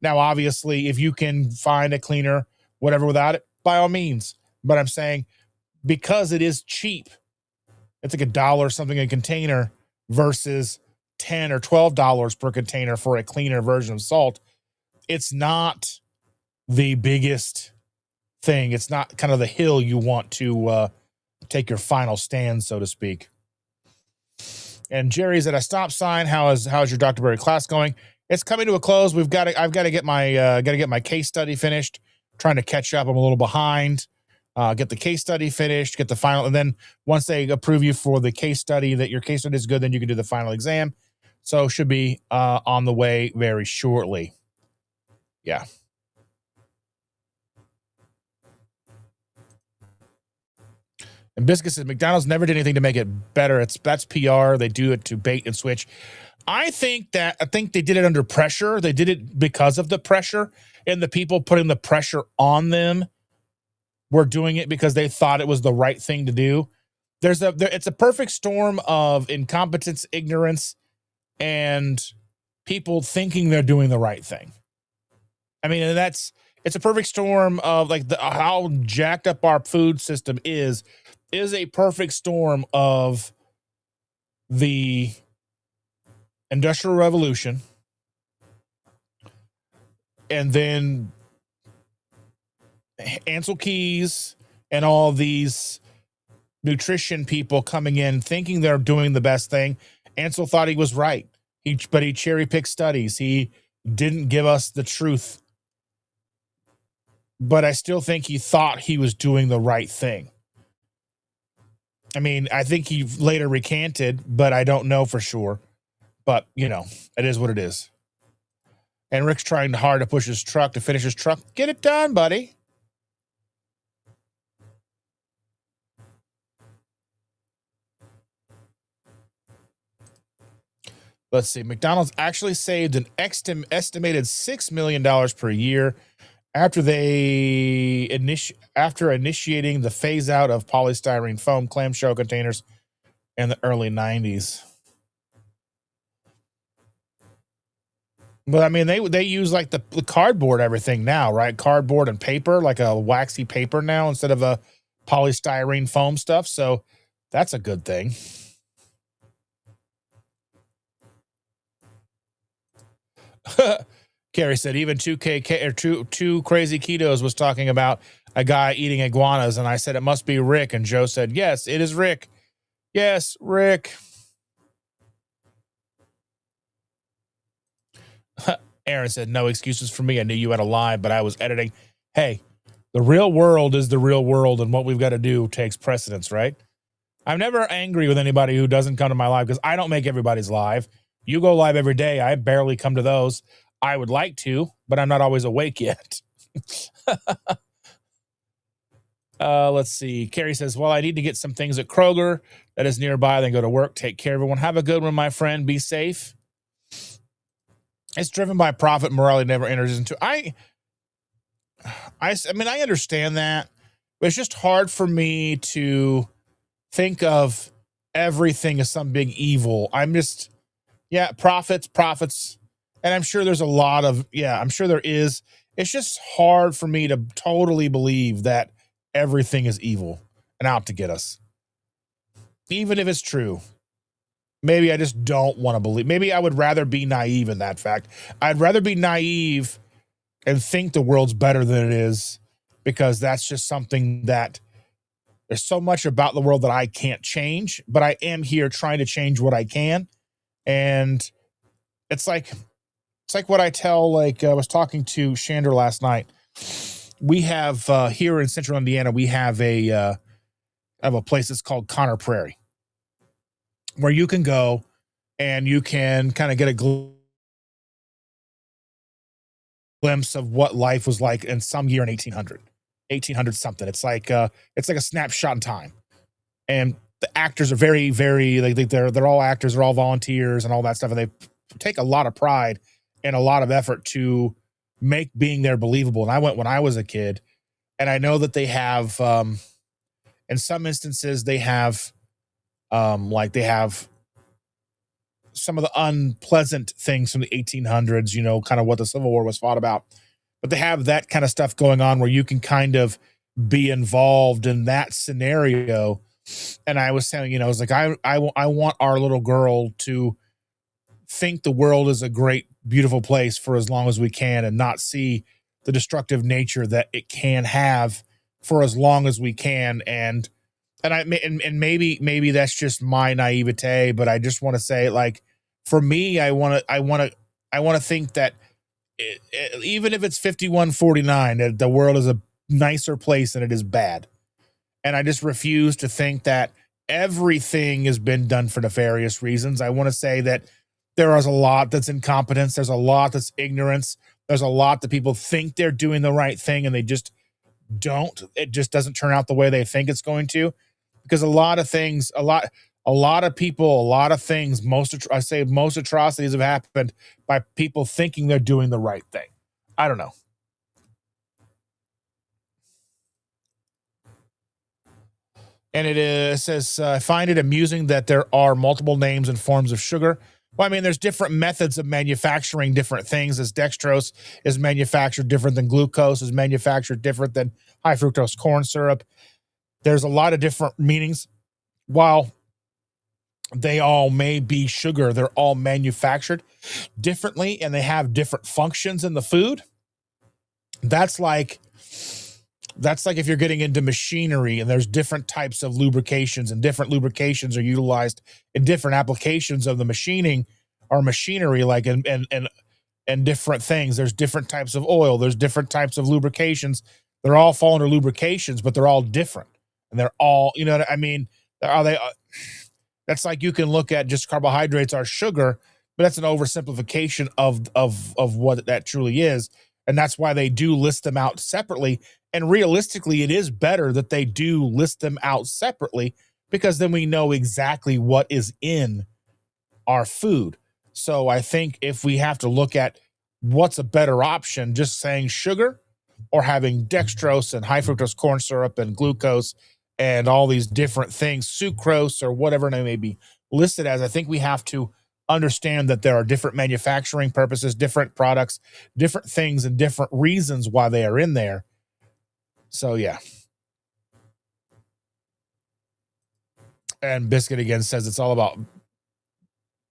Now, obviously, if you can find a cleaner, whatever, without it, by all means. But I'm saying, because it is cheap, it's like $1 something a container versus $10 or $12 per container for a cleaner version of salt. It's not the biggest thing. It's not kind of the hill you want to take your final stand, so to speak. And Jerry's at a stop sign. How's your Dr. Berry class going? It's coming to a close. I've got to get my case study finished. Trying to catch up. I'm a little behind. Get the case study finished, get the final, and then once they approve you for the case study, that your case study is good, then you can do the final exam. So should be on the way very shortly. Yeah. And Biscuit says McDonald's never did anything to make it better. That's PR. They do it to bait and switch. I think they did it under pressure. They did it because of the pressure, and the people putting the pressure on them were doing it because they thought it was the right thing to do. It's a perfect storm of incompetence, ignorance, and people thinking they're doing the right thing. I mean, and it's a perfect storm of like how jacked up our food system is a perfect storm of the Industrial Revolution, and then Ansel Keys and all these nutrition people coming in thinking they're doing the best thing. Ansel thought he was right, but he cherry-picked studies. He didn't give us the truth, but I still think he thought he was doing the right thing. I mean, I think he later recanted, but I don't know for sure. But, it is what it is. And Rick's trying hard to push his truck to finish his truck. Get it done, buddy. Let's see. McDonald's actually saved an estimated $6 million per year after initiating the phase out of polystyrene foam clamshell containers in the early 90s. But I mean, they use like the cardboard everything now, right? Cardboard and paper, like a waxy paper now instead of a polystyrene foam stuff. So that's a good thing. Carrie said even 2K or two crazy ketos was talking about a guy eating iguanas, and I said it must be Rick, and Joe said yes, it is Rick. Yes, Rick. Aaron said no excuses for me. I knew you had a lie, but I was editing. Hey, the real world is the real world, and what we've got to do takes precedence, right? I'm never angry with anybody who doesn't come to my live because I don't make everybody's live. You go live every day. I barely come to those. I would like to, but I'm not always awake yet. Let's see. Carrie says, well, I need to get some things at Kroger that is nearby, then go to work. Take care, everyone. Have a good one, my friend. Be safe. It's driven by profit. Morality never enters into. I mean, I understand that, but it's just hard for me to think of everything as some big evil. I'm just, Yeah, profits. And I'm sure there's a lot of, yeah, I'm sure there is. It's just hard for me to totally believe that everything is evil and out to get us. Even if it's true. Maybe I just don't want to believe. Maybe I would rather be naive in that fact. I'd rather be naive and think the world's better than it is, because that's just something that there's so much about the world that I can't change, but I am here trying to change what I can. And it's like what I tell, like I was talking to Chandra last night. We have here in central Indiana, we have a place that's called Connor Prairie, where you can go and you can kind of get a glimpse of what life was like in some year in 1800 something. It's like a snapshot in time. And the actors are very like they're all actors, they're all volunteers and all that stuff, and they take a lot of pride and a lot of effort to make being there believable. And I went when I was a kid, and I know that they have in some instances they have like they have some of the unpleasant things from the 1800s, kind of what the Civil War was fought about. But they have that kind of stuff going on where you can kind of be involved in that scenario. And I was saying, I was like, I want our little girl to think the world is a great, beautiful place for as long as we can, and not see the destructive nature that it can have for as long as we can. And maybe that's just my naivete, but I just want to say, like, for me, I want to think that even if it's 51-49, that the world is a nicer place than it is bad. And I just refuse to think that everything has been done for nefarious reasons. I want to say that there is a lot that's incompetence. There's a lot that's ignorance. There's a lot that people think they're doing the right thing and they just don't. It just doesn't turn out the way they think it's going to, because a lot of things, a lot of people, a lot of things, most atrocities have happened by people thinking they're doing the right thing. I don't know. And it says, I find it amusing that there are multiple names and forms of sugar. Well, I mean, there's different methods of manufacturing different things. As dextrose is manufactured different than glucose, is manufactured different than high fructose corn syrup. There's a lot of different meanings. While they all may be sugar, they're all manufactured differently and they have different functions in the food. That's like if you're getting into machinery and there's different types of lubrications, and different lubrications are utilized in different applications of the machining or machinery, like and different things. There's different types of oil, there's different types of lubrications. They're all fall under lubrications, but they're all different. And they're all, you know what I mean? Are they That's like, you can look at just carbohydrates are sugar, but that's an oversimplification of what that truly is. And that's why they do list them out separately. And realistically, it is better that they do list them out separately, because then we know exactly what is in our food. So I think if we have to look at what's a better option, just saying sugar or having dextrose and high fructose corn syrup and glucose and all these different things, sucrose or whatever they may be listed as, I think we have to understand that there are different manufacturing purposes, different products, different things, and different reasons why they are in there. So yeah. And Biscuit again says it's all about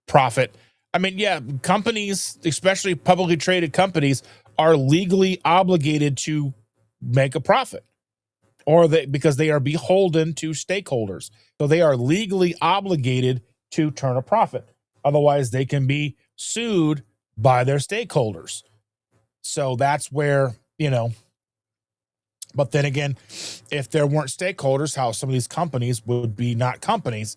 profit. I mean, yeah, companies, especially publicly traded companies, are legally obligated to make a profit, or because they are beholden to stakeholders. So they are legally obligated to turn a profit. Otherwise, they can be sued by their stakeholders. So that's where, but then again, if there weren't stakeholders, how some of these companies would be not companies.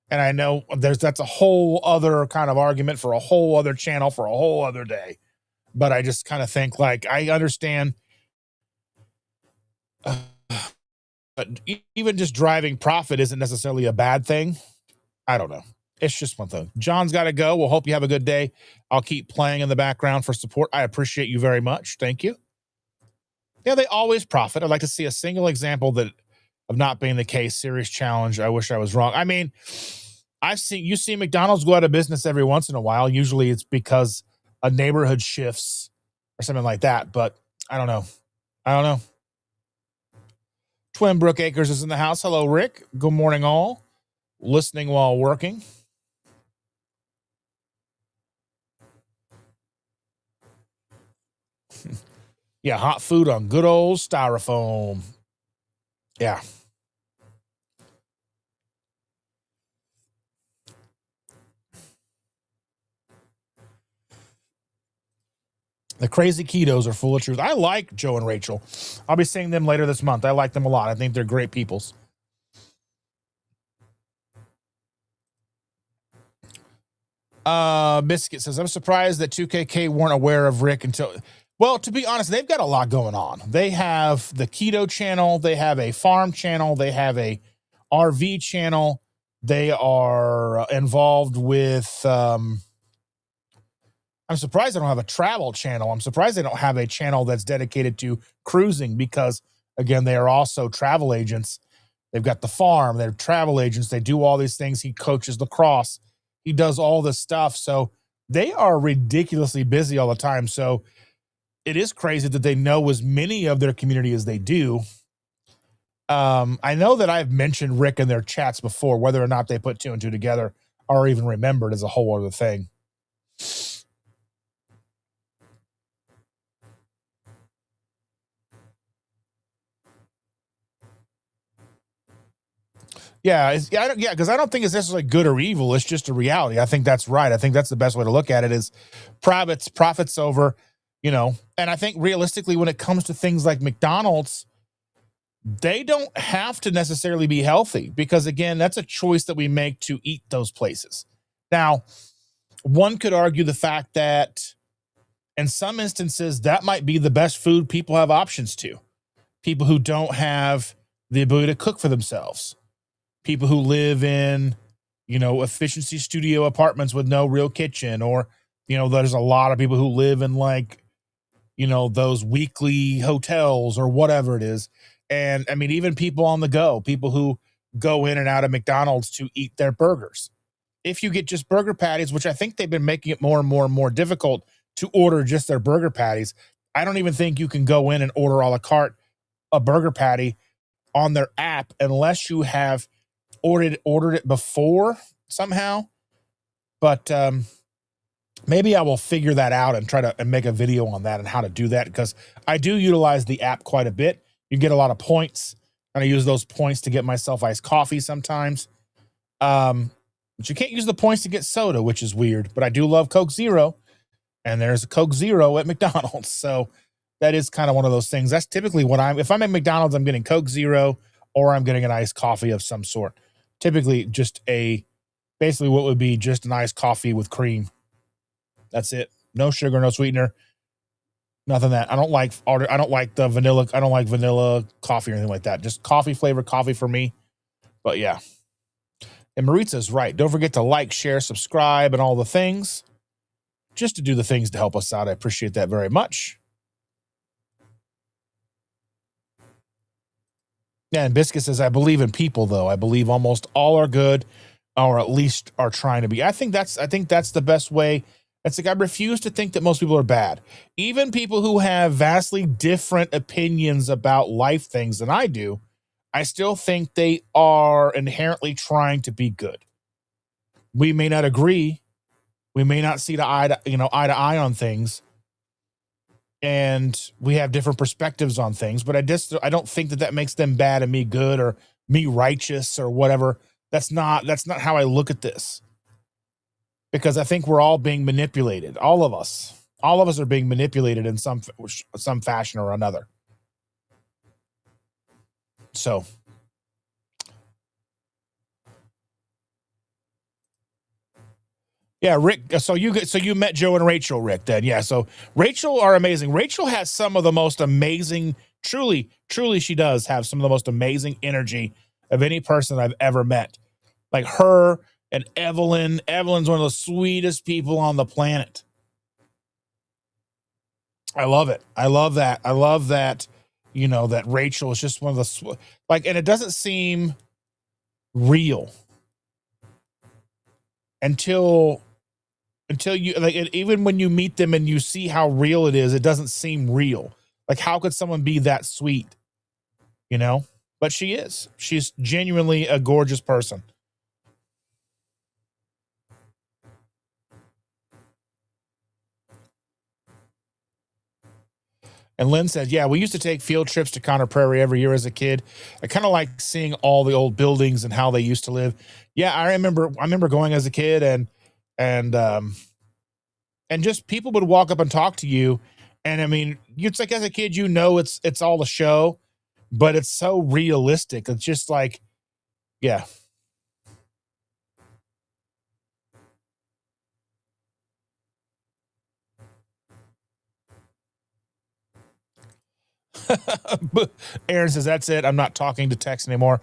And I know that's a whole other kind of argument for a whole other channel for a whole other day. But I just kind of think, like, I understand, but even just driving profit isn't necessarily a bad thing. I don't know. It's just one thing. John's got to go. We'll hope you have a good day. I'll keep playing in the background for support. I appreciate you very much. Thank you. Yeah, they always profit. I'd like to see a single example that of not being the case. Serious challenge. I wish I was wrong. I mean, You see McDonald's go out of business every once in a while. Usually it's because a neighborhood shifts or something like that. But I don't know. I don't know. Twin Brook Acres is in the house. Hello, Rick. Good morning, all. Listening while working. Yeah, hot food on good old styrofoam. Yeah. The crazy ketos are full of truth. I like Joe and Rachel. I'll be seeing them later this month. I like them a lot. I think they're great peoples. Biscuit says, I'm surprised that 2KK weren't aware of Rick until. Well, to be honest, they've got a lot going on. They have the keto channel, they have a farm channel, they have a RV channel. They are involved with. I'm surprised they don't have a travel channel. I'm surprised they don't have a channel that's dedicated to cruising because, again, they are also travel agents. They've got the farm, they're travel agents. They do all these things. He coaches lacrosse. He does all this stuff. So they are ridiculously busy all the time. So it is crazy that they know as many of their community as they do. I know that I've mentioned Rick in their chats before. Whether or not they put two and two together or even remembered is a whole other thing. Yeah, because I don't think it's necessarily good or evil. It's just a reality. I think that's right. I think that's the best way to look at it is profits over, and I think realistically, when it comes to things like McDonald's, they don't have to necessarily be healthy because, again, that's a choice that we make to eat those places. Now, one could argue the fact that in some instances, that might be the best food people have options to. People who don't have the ability to cook for themselves. People who live in, efficiency studio apartments with no real kitchen, or, there's a lot of people who live in those weekly hotels or whatever it is. And I mean, even people on the go, people who go in and out of McDonald's to eat their burgers. If you get just burger patties, which I think they've been making it more and more and more difficult to order just their burger patties. I don't even think you can go in and order a la carte a burger patty on their app unless you have ordered it before somehow. But maybe I will figure that out and try to make a video on that and how to do that, because I do utilize the app quite a bit. You get a lot of points, and I use those points to get myself iced coffee sometimes. But you can't use the points to get soda, which is weird. But I do love Coke Zero, and there's a Coke Zero at McDonald's. So that is kind of one of those things. That's typically what if I'm at McDonald's, I'm getting Coke Zero or I'm getting an iced coffee of some sort. Typically basically what would be just an iced coffee with cream. That's it. No sugar, no sweetener. Nothing that I don't like the vanilla. I don't like vanilla coffee or anything like that. Just coffee flavored coffee for me. But yeah. And Maritza's right. Don't forget to like, share, subscribe, and all the things. Just to do the things to help us out. I appreciate that very much. Yeah, and Biscuit says, I believe in people, though. I believe almost all are good, or at least are trying to be. I think that's the best way. It's like I refuse to think that most people are bad. Even people who have vastly different opinions about life things than I do, I still think they are inherently trying to be good. We may not agree. We may not see eye to eye on things. And we have different perspectives on things, but I don't think that makes them bad and me good or me righteous or whatever. That's not how I look at this, because I think we're all being manipulated. All of us are being manipulated in some fashion or another. So yeah, Rick. So you met Joe and Rachel, Rick. Then yeah. So Rachel are amazing. Rachel has some of the most amazing. Truly, she does have some of the most amazing energy of any person I've ever met. Like her and Evelyn. Evelyn's one of the sweetest people on the planet. I love it. I love that. I love that. That Rachel is just one of the and it doesn't seem real. until you like it, even when you meet them and you see how real it is, it doesn't seem real. Like, how could someone be that sweet? You know? But she is. She's genuinely a gorgeous person. And Lynn said, yeah, we used to take field trips to Conner Prairie every year as a kid. I kind of like seeing all the old buildings and how they used to live. Yeah, I remember going as a kid, and just people would walk up and talk to you. And I mean, it's like as a kid, it's all a show, but it's so realistic. It's just like, yeah. Aaron says, that's it. I'm not talking to text anymore.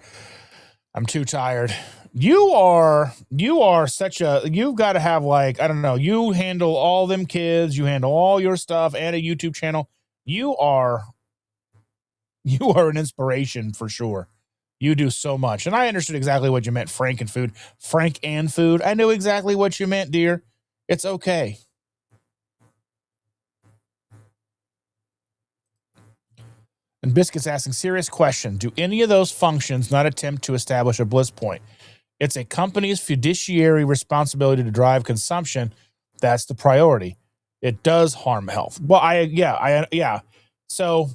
I'm too tired. You are you've got to have, like, I don't know, you handle all them kids, you handle all your stuff and a YouTube channel. You are an inspiration for sure. You do so much. And I understood exactly what you meant, Frank and food. Frank and food. I knew exactly what you meant, dear. It's okay. And Biscuit's asking, serious question. Do any of those functions not attempt to establish a bliss point? It's a company's fiduciary responsibility to drive consumption. That's the priority. It does harm health. Well, yeah. So,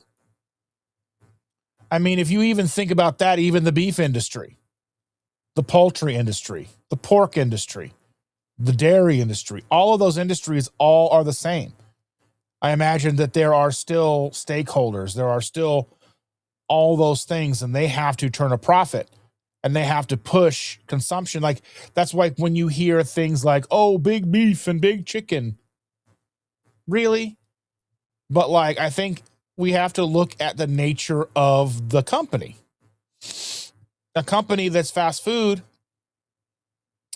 I mean, if you even think about that, even the beef industry, the poultry industry, the pork industry, the dairy industry, all of those industries all are the same. I imagine that there are still stakeholders. There are still all those things, and they have to turn a profit, and they have to push consumption. Like, that's why when you hear things like, oh, big beef and big chicken, really? But like, I think we have to look at the nature of the company. A company that's fast food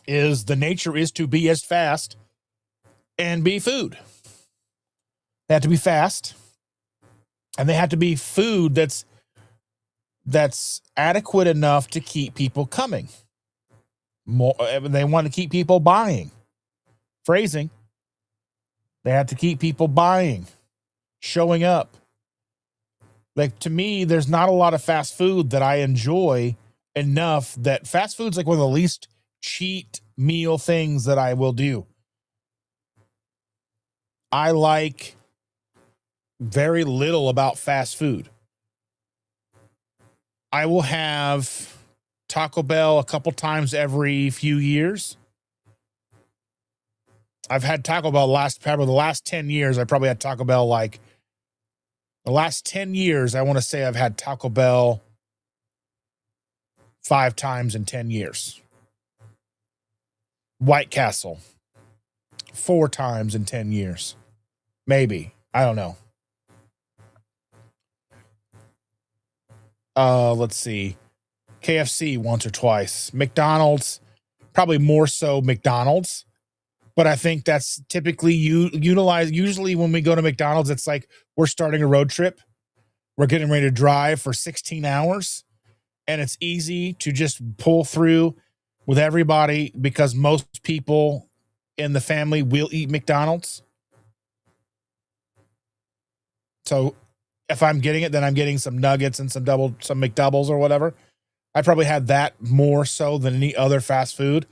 the nature is to be as fast and be food. They have to be fast, and they have to be food that's adequate enough to keep people coming. More, they want to keep people buying. Phrasing. They have to keep people buying, showing up. Like, to me, there's not a lot of fast food that I enjoy enough that fast food's like one of the least cheat meal things that I will do. I like very little about fast food. I will have Taco Bell a couple times every few years. I've had Taco Bell the last 10 years. I probably had Taco Bell like the last 10 years. I want to say I've had Taco Bell 5 times in 10 years. White Castle 4 times in 10 years. Maybe. I don't know. Let's see. KFC once or twice. McDonald's, probably more so McDonald's. But I think that's typically usually when we go to McDonald's, it's like we're starting a road trip. We're getting ready to drive for 16 hours. And it's easy to just pull through with everybody because most people in the family will eat McDonald's. So if I'm getting it, then I'm getting some nuggets and some McDoubles or whatever. I probably had that more so than any other fast food.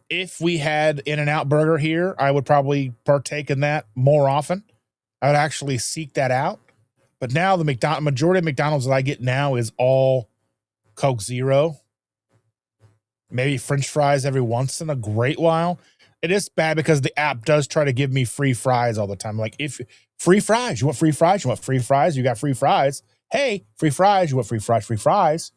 If we had In-N-Out Burger here, I would probably partake in that more often. I would actually seek that out. But now the majority of McDonald's that I get now is all Coke Zero. Maybe French fries every once in a great while. It is bad because the app does try to give me free fries all the time. Like, if free fries, you want free fries? You want free fries? You got free fries. Hey, free fries. You want free fries? Free fries.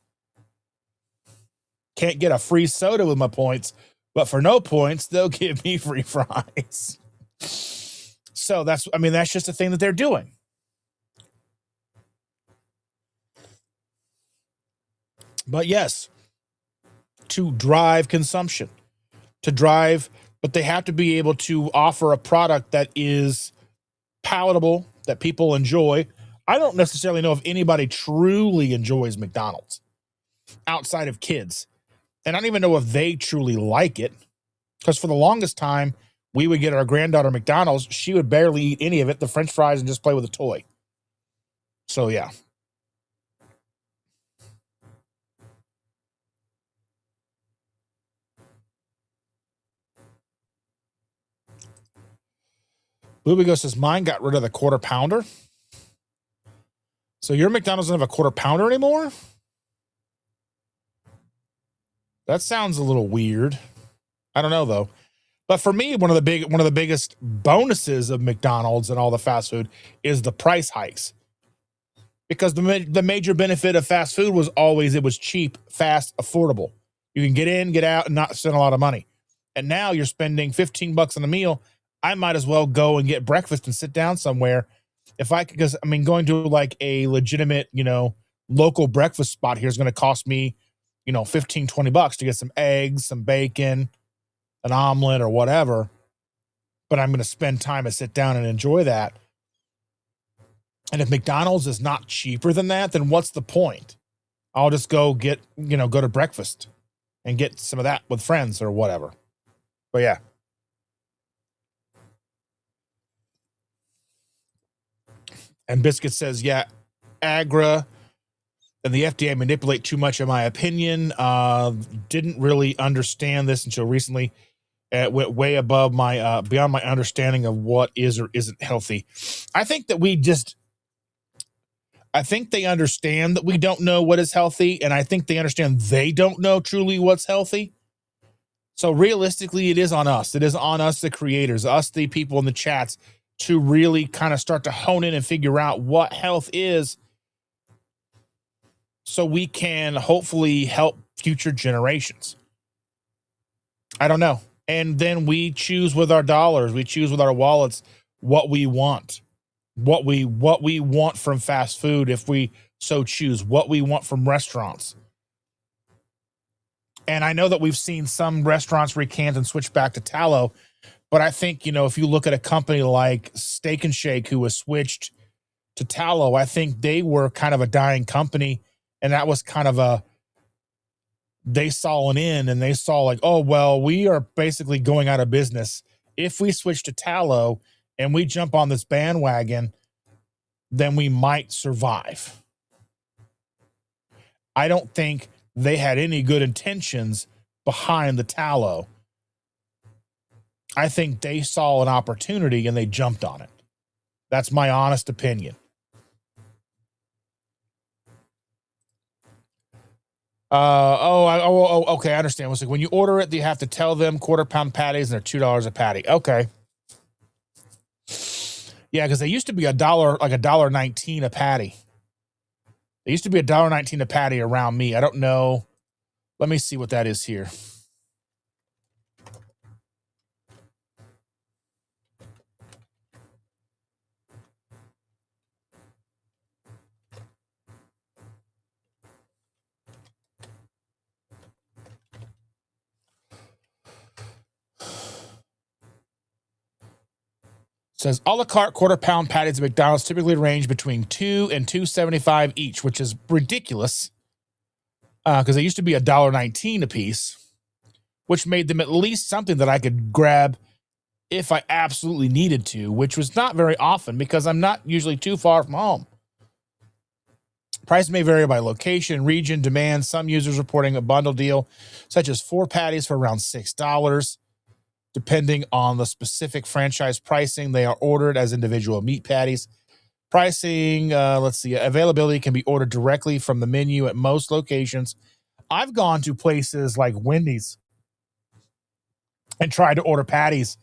Can't get a free soda with my points, but for no points, they'll give me free fries. So that's just a thing that they're doing. But yes, to drive consumption, but they have to be able to offer a product that is palatable, that people enjoy. I don't necessarily know if anybody truly enjoys McDonald's outside of kids. And I don't even know if they truly like it. Because for the longest time, we would get our granddaughter McDonald's. She would barely eat any of it, the French fries, and just play with a toy. So, yeah. Bluebigo says, mine got rid of the quarter pounder. So your McDonald's doesn't have a quarter pounder anymore? That sounds a little weird. I don't know, though. But for me, one of the biggest bonuses of McDonald's and all the fast food is the price hikes. Because the major benefit of fast food was always it was cheap, fast, affordable. You can get in, get out, and not spend a lot of money. And now you're spending $15 on a meal. I might as well go and get breakfast and sit down somewhere. If I could, because I mean, going to like a legitimate, local breakfast spot here is going to cost me, $15-20 to get some eggs, some bacon, an omelet, or whatever. But I'm going to spend time and sit down and enjoy that. And if McDonald's is not cheaper than that, then what's the point? I'll just go go to breakfast and get some of that with friends or whatever. But yeah. And Biscuit says, yeah, AGRA and the FDA manipulate too much, in my opinion. Didn't really understand this until recently. It went way above my beyond my understanding of what is or isn't healthy. I think they understand that we don't know what is healthy, and I think they understand they don't know truly what's healthy. So realistically, it is on us. It is on us, the creators, us, the people in the chats, to really kind of start to hone in and figure out what health is so we can hopefully help future generations. I don't know. And then we choose with our dollars, we choose with our wallets what we want. What we want from fast food, if we so choose, what we want from restaurants. And I know that we've seen some restaurants recant and switch back to tallow, but I think, if you look at a company like Steak and Shake, who was switched to tallow, I think they were kind of a dying company. And that was kind of they saw an in, and they saw like, oh, well, we are basically going out of business. If we switch to tallow and we jump on this bandwagon, then we might survive. I don't think they had any good intentions behind the tallow. I think they saw an opportunity and they jumped on it. That's my honest opinion. Okay, I understand. It's like when you order it, you have to tell them quarter-pound patties, and they're $2 a patty. Okay. Yeah, because they used to be $1, like $1.19 a patty. They used to be $1.19 a patty around me. I don't know. Let me see what that is here. Says a la carte quarter-pound patties at McDonald's typically range between $2 and $2.75 each, which is ridiculous. Because they used to be $1.19 a piece, which made them at least something that I could grab if I absolutely needed to, which was not very often because I'm not usually too far from home. Price may vary by location, region, demand. Some users reporting a bundle deal, such as 4 patties for around $6. Depending on the specific franchise pricing, they are ordered as individual meat patties. Pricing, let's see, availability can be ordered directly from the menu at most locations. I've gone to places like Wendy's and tried to order patties,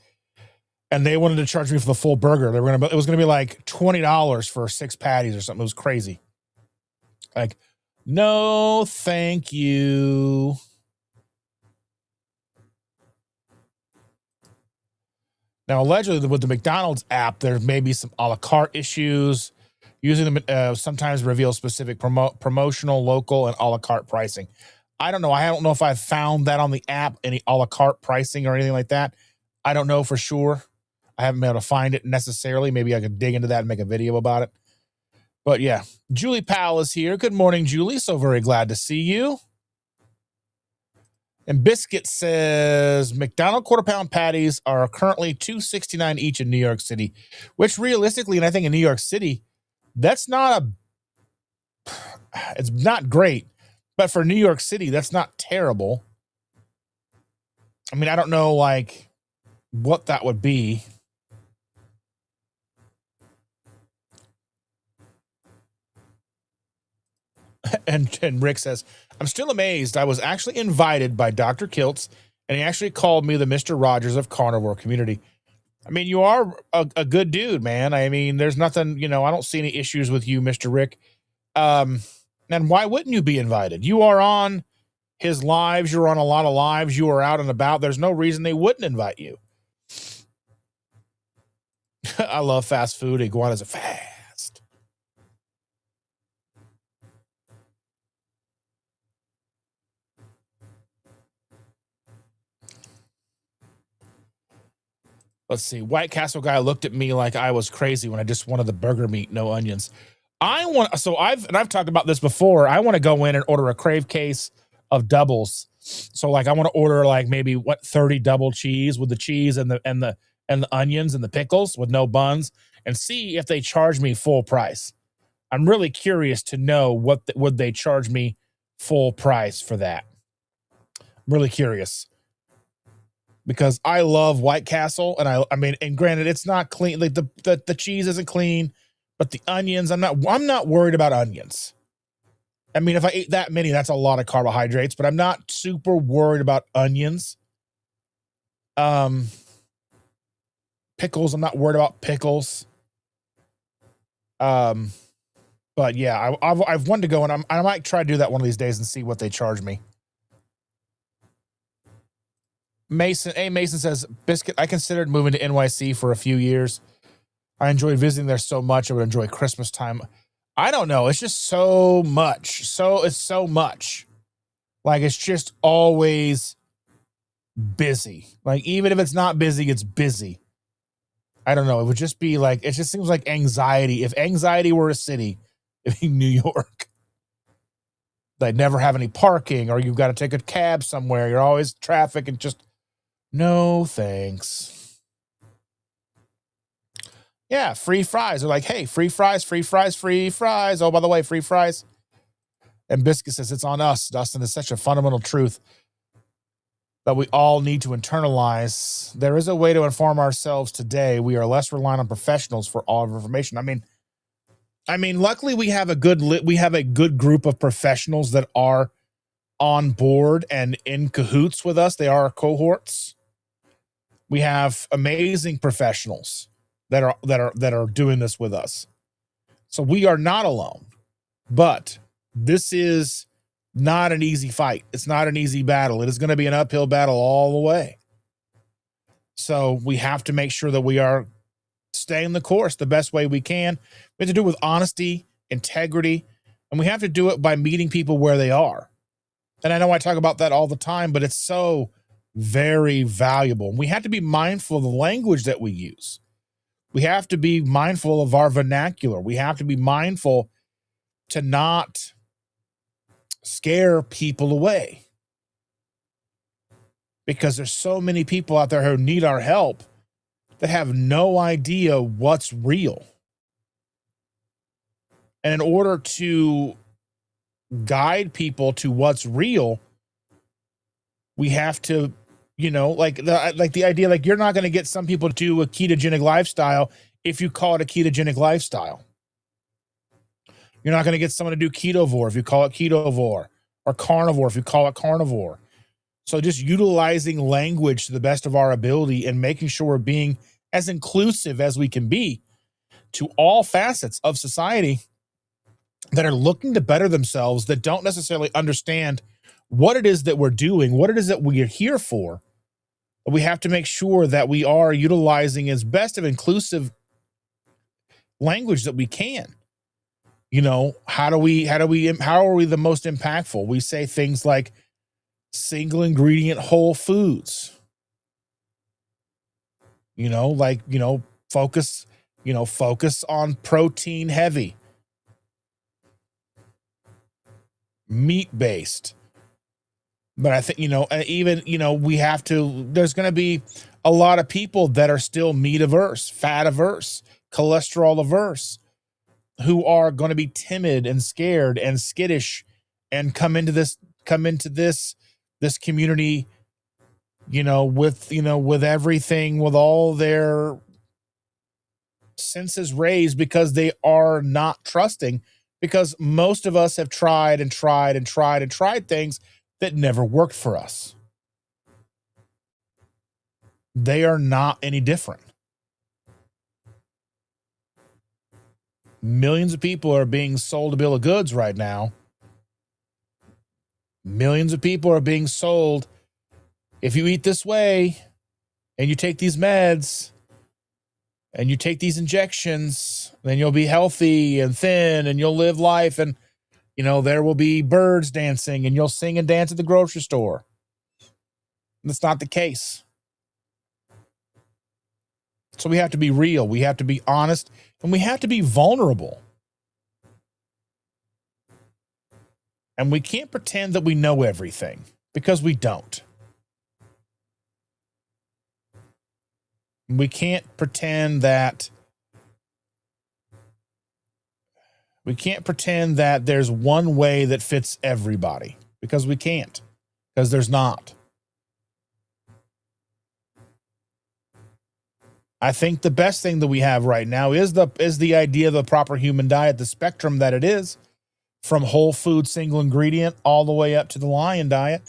and they wanted to charge me for the full burger. It was going to be like $20 for 6 patties or something. It was crazy. Like, no, thank you. Now, allegedly, with the McDonald's app, there may be some a la carte issues. Using them sometimes reveals specific promotional, local, and a la carte pricing. I don't know. I don't know if I've found that on the app, any a la carte pricing or anything like that. I don't know for sure. I haven't been able to find it necessarily. Maybe I could dig into that and make a video about it. But yeah, Julie Powell is here. Good morning, Julie. So very glad to see you. And Biscuit says McDonald quarter pound patties are currently $2.69 each in New York City, which realistically, and I think in New York City, that's not it's not great, but for New York City, that's not terrible. I mean, I don't know like what that would be. And Rick says, I'm still amazed. I was actually invited by Dr. Kiltz, and he actually called me the Mr. Rogers of carnivore community. I mean, you are a good dude, man. I mean, there's nothing, I don't see any issues with you, Mr. Rick. And why wouldn't you be invited? You are on his lives. You're on a lot of lives. You are out and about. There's no reason they wouldn't invite you. I love fast food. Iguanas are fast. Let's see. White Castle guy looked at me like I was crazy when I just wanted the burger meat, no onions. I've talked about this before. I want to go in and order a crave case of doubles. So like I want to order like maybe 30 double cheese with the cheese and the onions and the pickles with no buns, and see if they charge me full price. I'm really curious to know would they charge me full price for that. I'm really curious because I love White Castle, and I mean, and granted, it's not clean. Like the cheese isn't clean, but the onions, I'm not worried about onions. I mean, if I ate that many, that's a lot of carbohydrates, but I'm not super worried about onions. Pickles, I'm not worried about pickles. But yeah, I've wanted to go, and I might try to do that one of these days and see what they charge me. Mason says, Biscuit, I considered moving to NYC for a few years. I enjoyed visiting there so much. I would enjoy Christmas time. I don't know. It's just so much. It's so much. Like, it's just always busy. Like, even if it's not busy, it's busy. I don't know. It would just be like, it just seems like anxiety. If anxiety were a city, it'd be New York. They'd never have any parking, or you've got to take a cab somewhere. You're always traffic, and just no thanks. Yeah, free fries. They're like, hey, free fries, free fries, free fries. Oh, by the way, free fries. And Biscuit says, it's on us, Dustin. It's such a fundamental truth that we all need to internalize. There is a way to inform ourselves today. We are less reliant on professionals for all of our information. I mean, luckily we have a good group of professionals that are on board and in cahoots with us. They are our cohorts. We have amazing professionals that are doing this with us. So we are not alone. But this is not an easy fight. It's not an easy battle. It is going to be an uphill battle all the way. So we have to make sure that we are staying the course the best way we can. We have to do it with honesty, integrity, and we have to do it by meeting people where they are. And I know I talk about that all the time, but it's so very valuable. We have to be mindful of the language that we use. We have to be mindful of our vernacular. We have to be mindful to not scare people away, because there's so many people out there who need our help that have no idea what's real. And in order to guide people to what's real, we have to, like the idea, like you're not going to get some people to do a ketogenic lifestyle if you call it a ketogenic lifestyle. You're not going to get someone to do ketovore if you call it ketovore, or carnivore if you call it carnivore. So just utilizing language to the best of our ability and making sure we're being as inclusive as we can be to all facets of society that are looking to better themselves, that don't necessarily understand what it is that we're doing, what it is that we are here for. We have to make sure that we are utilizing as best of inclusive language that we can. How are we the most impactful? We say things like single ingredient whole foods. Focus on protein heavy, meat based, But I think, even, we have to, there's going to be a lot of people that are still meat averse, fat averse, cholesterol averse, who are going to be timid and scared and skittish and come into this community, with everything, with all their senses raised, because they are not trusting, because most of us have tried and tried and tried and tried things that never worked for us. They are not any different. Millions of people are being sold a bill of goods right now. Millions of people are being sold, if you eat this way and you take these meds and you take these injections, then you'll be healthy and thin and you'll live life, and there will be birds dancing and you'll sing and dance at the grocery store. That's not the case. So we have to be real, we have to be honest, and we have to be vulnerable. And we can't pretend that we know everything, because we don't. We can't pretend that there's one way that fits everybody, because we can't, because there's not. I think the best thing that we have right now is the idea of the proper human diet, the spectrum that it is, from whole food, single ingredient, all the way up to the lion diet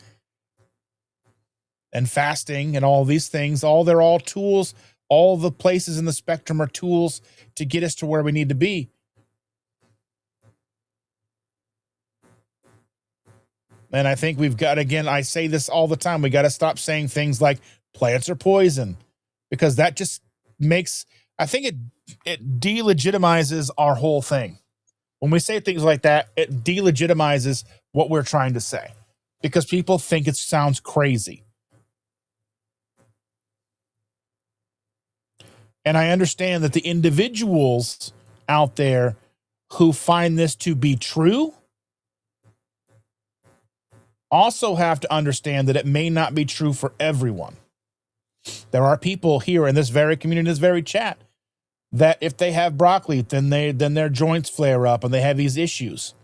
and fasting and all these things. They're all tools. All the places in the spectrum are tools to get us to where we need to be. And I think we've got, again, I say this all the time, we got to stop saying things like plants are poison, because that just makes, I think it delegitimizes our whole thing. When we say things like that, it delegitimizes what we're trying to say, because people think it sounds crazy. And I understand that the individuals out there who find this to be true also have to understand that it may not be true for everyone. There are people here in this very community, in this very chat, that if they have broccoli, then their joints flare up and they have these issues.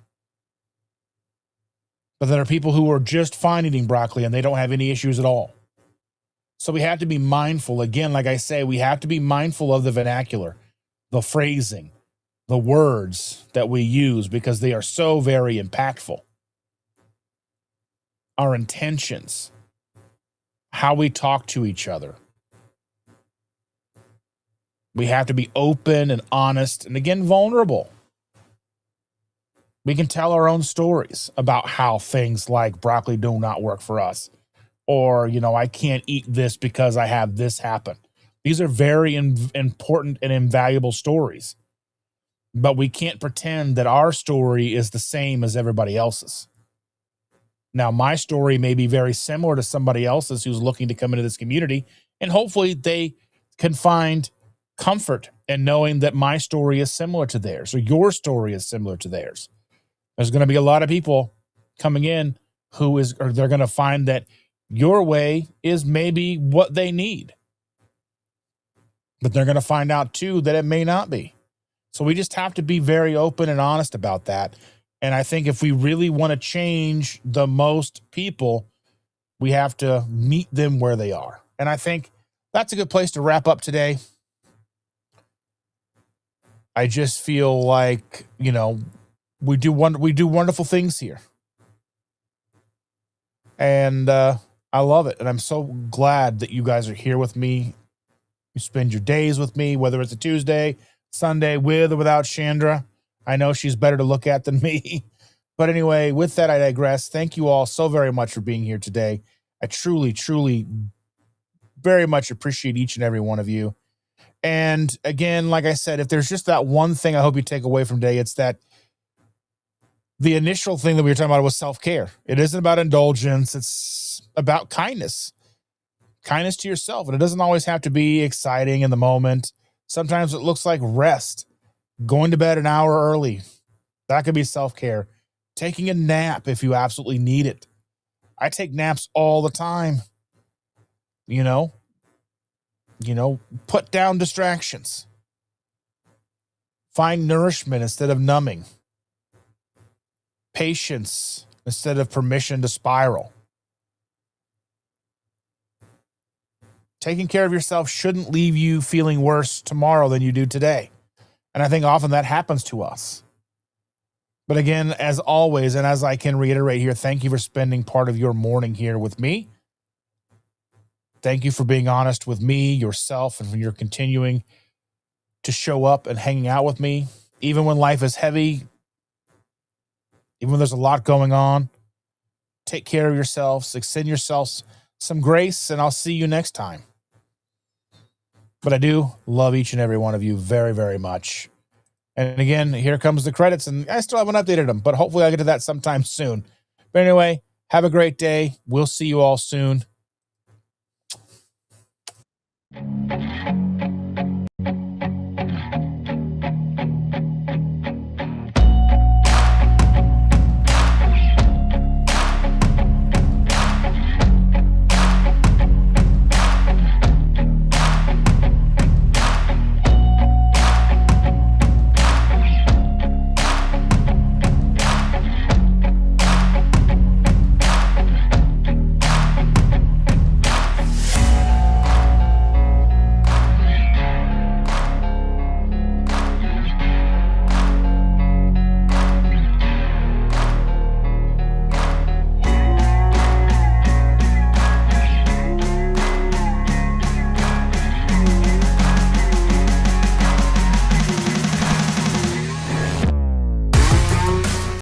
But there are people who are just fine eating broccoli and they don't have any issues at all. So we have to be mindful. Again, like I say, we have to be mindful of the vernacular, the phrasing, the words that we use, because they are so very impactful. Our intentions, how we talk to each other. We have to be open and honest and, again, vulnerable. We can tell our own stories about how things like broccoli do not work for us. Or, I can't eat this because I have this happen. These are very important and invaluable stories. But we can't pretend that our story is the same as everybody else's. Now, my story may be very similar to somebody else's who's looking to come into this community, and hopefully they can find comfort in knowing that my story is similar to theirs, or your story is similar to theirs. There's going to be a lot of people coming in or they're going to find that your way is maybe what they need. But they're going to find out too that it may not be. So we just have to be very open and honest about that. And I think if we really want to change the most people, we have to meet them where they are. And I think that's a good place to wrap up today. I just feel like, we do wonderful things here. And I love it. And I'm so glad that you guys are here with me. You spend your days with me, whether it's a Tuesday, Sunday, with or without Chandra. I know she's better to look at than me. But anyway, with that, I digress. Thank you all so very much for being here today. I truly, truly very much appreciate each and every one of you. And again, like I said, if there's just that one thing I hope you take away from today, it's that the initial thing that we were talking about was self-care. It isn't about indulgence. It's about kindness to yourself. And it doesn't always have to be exciting in the moment. Sometimes it looks like rest, going to bed an hour early. That could be self-care. Taking a nap if you absolutely need it. I take naps all the time. You know, put down distractions. Find nourishment instead of numbing. Patience instead of permission to spiral. Taking care of yourself shouldn't leave you feeling worse tomorrow than you do today. And I think often that happens to us. But again, as always, and as I can reiterate here, thank you for spending part of your morning here with me. Thank you for being honest with me, yourself, and for your continuing to show up and hanging out with me, even when life is heavy, even when there's a lot going on. Take care of yourselves, extend yourselves some grace, and I'll see you next time. But I do love each and every one of you very, very much. And again, here comes the credits, and I still haven't updated them, but hopefully I'll get to that sometime soon. But anyway, have a great day. We'll see you all soon.